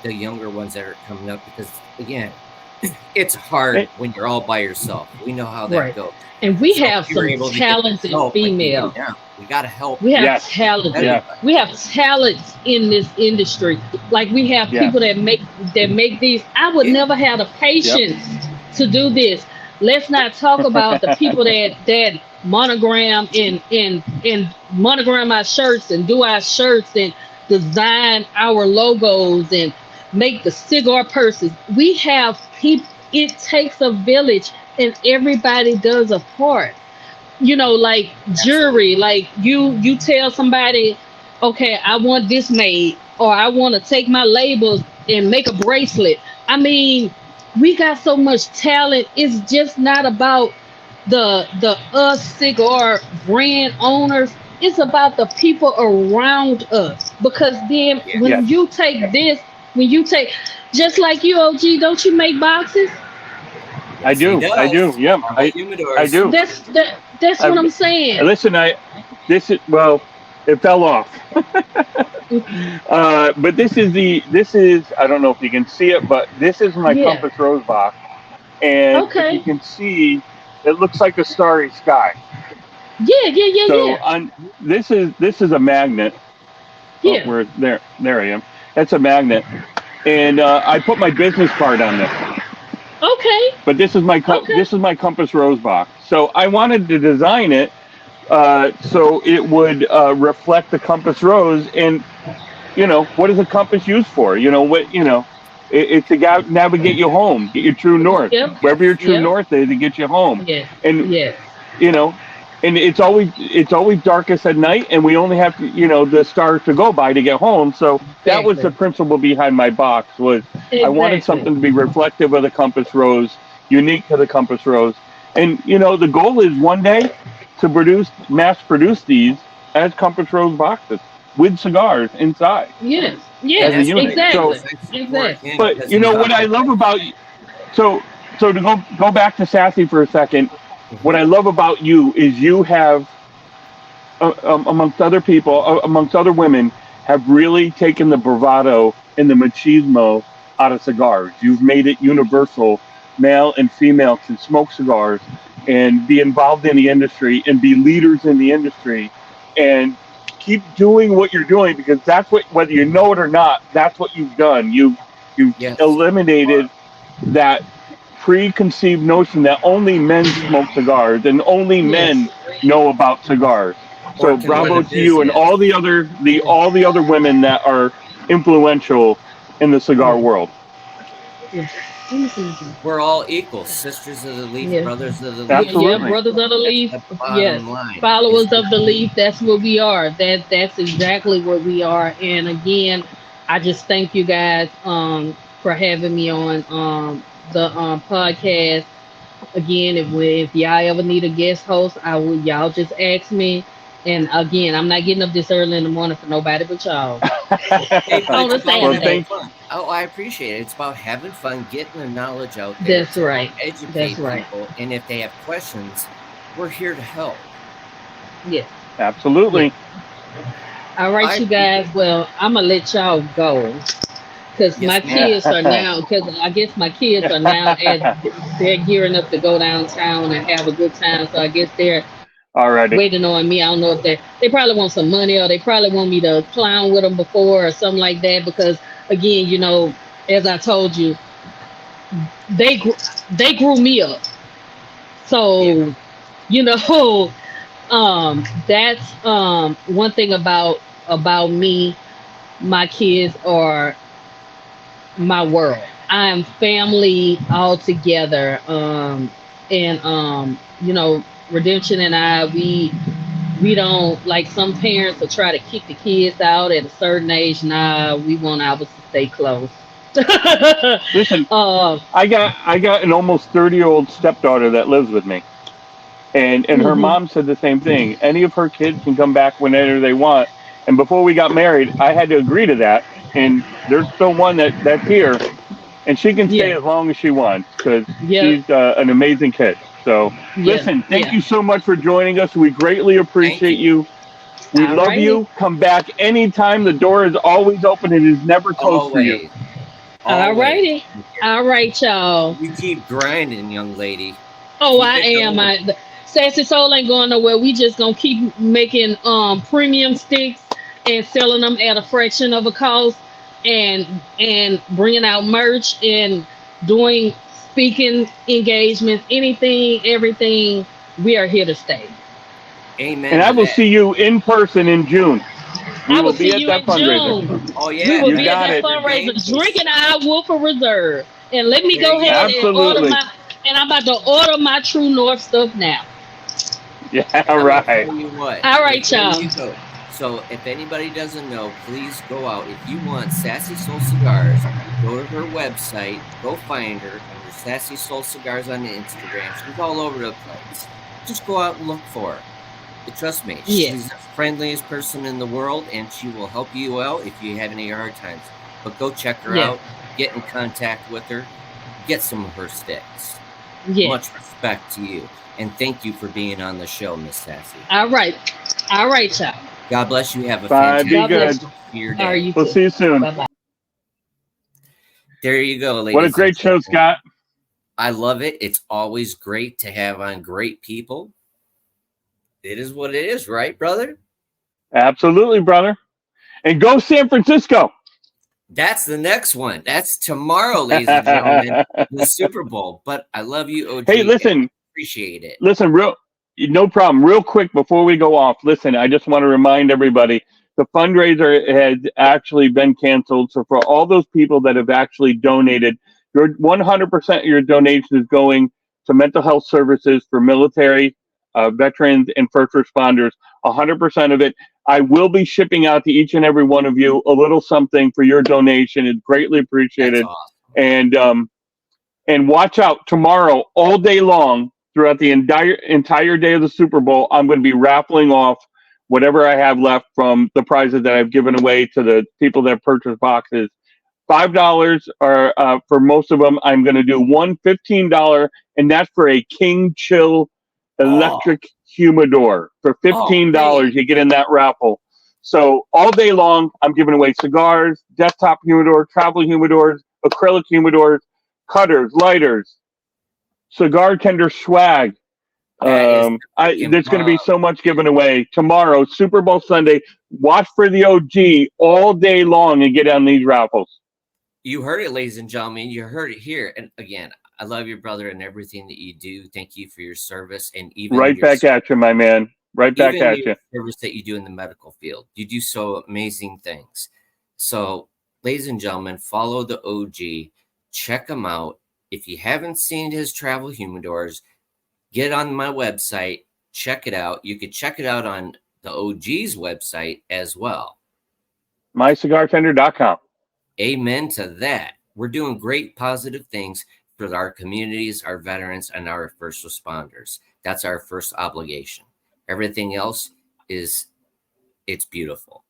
the younger ones that are coming up. Because again, it's hard when you're all by yourself. We know how that Right. goes. And we So have if you're some able to get talented help, like you do females. now, we got to help. We have Yes. talented. Yes. We have talents in this industry. Like we have Yes. people that make these. I would Yeah. never have the patience to do this. Let's not talk about the people that monogram and monogram our shirts and do our shirts and design our logos and make the cigar purses. We have people. It takes a village, and everybody does a part. You know, like jewelry, like you tell somebody, okay, I want this made, or I want to take my labels and make a bracelet. I mean, we got so much talent. It's just not about the us cigar brand owners. It's about the people around us, because then when Yes. you take this, when you take, just like you, OG, don't you make boxes? I Yes, he do. I do. does. Yeah. Our humidors. I do. That's what I'm saying. Listen, it fell off. But this is I don't know if you can see it, but this is my Yeah. Compass Rose box, and if Okay. you can see, it looks like a starry sky. Yeah. So this is a magnet. Yeah. Oh, there I am. That's a magnet, and I put my business card on this. Okay. But this is my Compass Rose box. So I wanted to design it so it would reflect the Compass Rose. And what is a compass used for? It's to navigate you home, get your true north, Yep. wherever your true Yep. north is, to get you home. Yes. And Yes. and it's always darkest at night, and we only have the stars to go by to get home. So that was the principle behind my box. Was I wanted something to be reflective of the Compass Rose, unique to the Compass Rose, and the goal is one day to mass produce these as Compass Rose boxes with cigars inside. Yes. As Yes. a unit. Exactly. So, Exactly. but what I love about so to go back to Sassy for a second. What I love about you is you have, amongst other people, amongst other women, have really taken the bravado and the machismo out of cigars. You've made it universal. Male and female can smoke cigars and be involved in the industry and be leaders in the industry, and keep doing what you're doing, because that's what, whether you know it or not, that's what you've done. You've Yes. eliminated that preconceived notion that only men smoke cigars and only men know about cigars. So Or can bravo what it to you is, and yes. all the other women that are influential in the cigar world. Yes. We're all equal, sisters of the leaf, Yeah. brothers of the leaf. Absolutely. Yeah, brothers of the leaf. That's the bottom Yes. line. Followers of the leaf. That's what we are. That's exactly what we are. And again, I just thank you guys for having me on the podcast. Again, if y'all ever need a guest host, y'all just ask me. And again, I'm not getting up this early in the morning for nobody but y'all. Hey, but On it's a about Saturday. having fun. Oh, I appreciate it. It's about having fun, getting the knowledge out there. That's right. Educate That's right. people, and if they have questions, we're here to help. Yes. Absolutely. All right, you guys. Well, I'm gonna let y'all go because Yes, my ma'am. kids are now. Because I guess my kids are now as they're gearing up to go downtown and have a good time. So I guess they're Alrighty. waiting on me. I don't know if they probably want some money, or they probably want me to clown with them before or something like that. Because again, as I told you, they grew me up. So that's one thing about me. My kids are my world. I'm family all together. And Redemption and I, we don't, like some parents will try to kick the kids out at a certain age. Nah, we want ours to stay close. Listen, I got an almost 30-year-old stepdaughter that lives with me. And her mom said the same thing. Any of her kids can come back whenever they want. And before we got married, I had to agree to that. And there's still one that's here, and she can stay as long as she wants, because she's an amazing kid. So, listen, thank you so much for joining us. We greatly appreciate you. We love you. Come back anytime. The door is always open. It is never closed for you. All righty. All right, y'all. You keep grinding, young lady. Oh, I am. Sassy Soul ain't going nowhere. We just gonna keep making premium sticks and selling them at a fraction of a cost, and bringing out merch and doing speaking engagements, anything, everything. We are here to stay. Amen. And I will see you in person in June. I will see you in June. Oh yeah, we will be at that fundraiser drinking our Wolfer Reserve. And let me go ahead and order my. And I'm about to order my True North stuff now. Yeah, right. You what? All right, y'all. So if anybody doesn't know, please go out. If you want Sassy Soul Cigars, go to her website. Go find her under Sassy Soul Cigars on the Instagram. She's all over the place. Just go out and look for her. But trust me, she's the friendliest person in the world, and she will help you out if you have any hard times. But go check her out. Get in contact with her. Get some of her sticks. Much respect to you. And thank you for being on the show, Miss Sassy. All right, y'all. God bless you. Have a fantastic day. We'll see you soon. Bye-bye. There you go, ladies. What a great show, Scott. I love it. It's always great to have on great people. It is what it is, right, brother? Absolutely, brother. And go San Francisco. That's the next one. That's tomorrow, ladies and gentlemen, the Super Bowl. But I love you, OG. Hey, listen. Appreciate it. Listen, no problem. Real quick before we go off, listen, I just want to remind everybody, the fundraiser has actually been canceled. So for all those people that have actually donated, 100% of your donation is going to mental health services for military, veterans, and first responders. 100% of it. I will be shipping out to each and every one of you a little something for your donation. It's greatly appreciated. Awesome. And watch out tomorrow all day long throughout the entire day of the Super Bowl. I'm going to be raffling off whatever I have left from the prizes that I've given away to the people that purchase boxes. $5 are for most of them. I'm going to do one $15, and that's for a King Chill electric humidor. For $15, you get in that raffle. So all day long, I'm giving away cigars, desktop humidor, travel humidors, acrylic humidors, cutters, lighters, cigar tender swag. There's going to be so much given away tomorrow, Super Bowl Sunday. Watch for the OG all day long and get on these raffles. You heard it, ladies and gentlemen. You heard it here. And again, I love your brother and everything that you do. Thank you for your service, and even right back at you, my man. Right back at you. Service that you do in the medical field. You do so amazing things. So, ladies and gentlemen, follow the OG. Check him out. If you haven't seen his travel humidors, get on my website. Check it out. You could check it out on the OG's website as well. MyCigarTender.com. Amen to that. We're doing great positive things for our communities, our veterans, and our first responders. That's our first obligation. Everything else it's beautiful.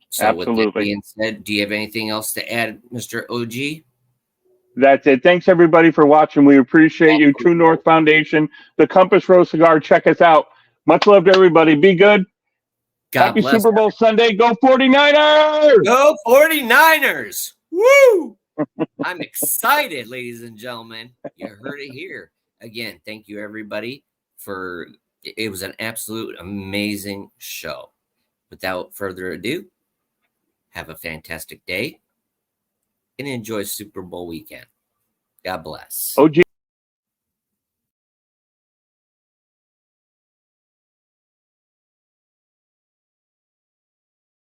So absolutely. With that being said, do you have anything else to add, Mr. OG? That's it. Thanks, everybody, for watching. We appreciate you. True North Foundation, the Compass Rose Cigar. Check us out. Much love to everybody. Be good. Happy Super Bowl Sunday. Go 49ers! Go 49ers! Woo! I'm excited, ladies and gentlemen. You heard it here. Again, thank you, everybody, it was an absolute amazing show. Without further ado, have a fantastic day and enjoy Super Bowl weekend. God bless. OG.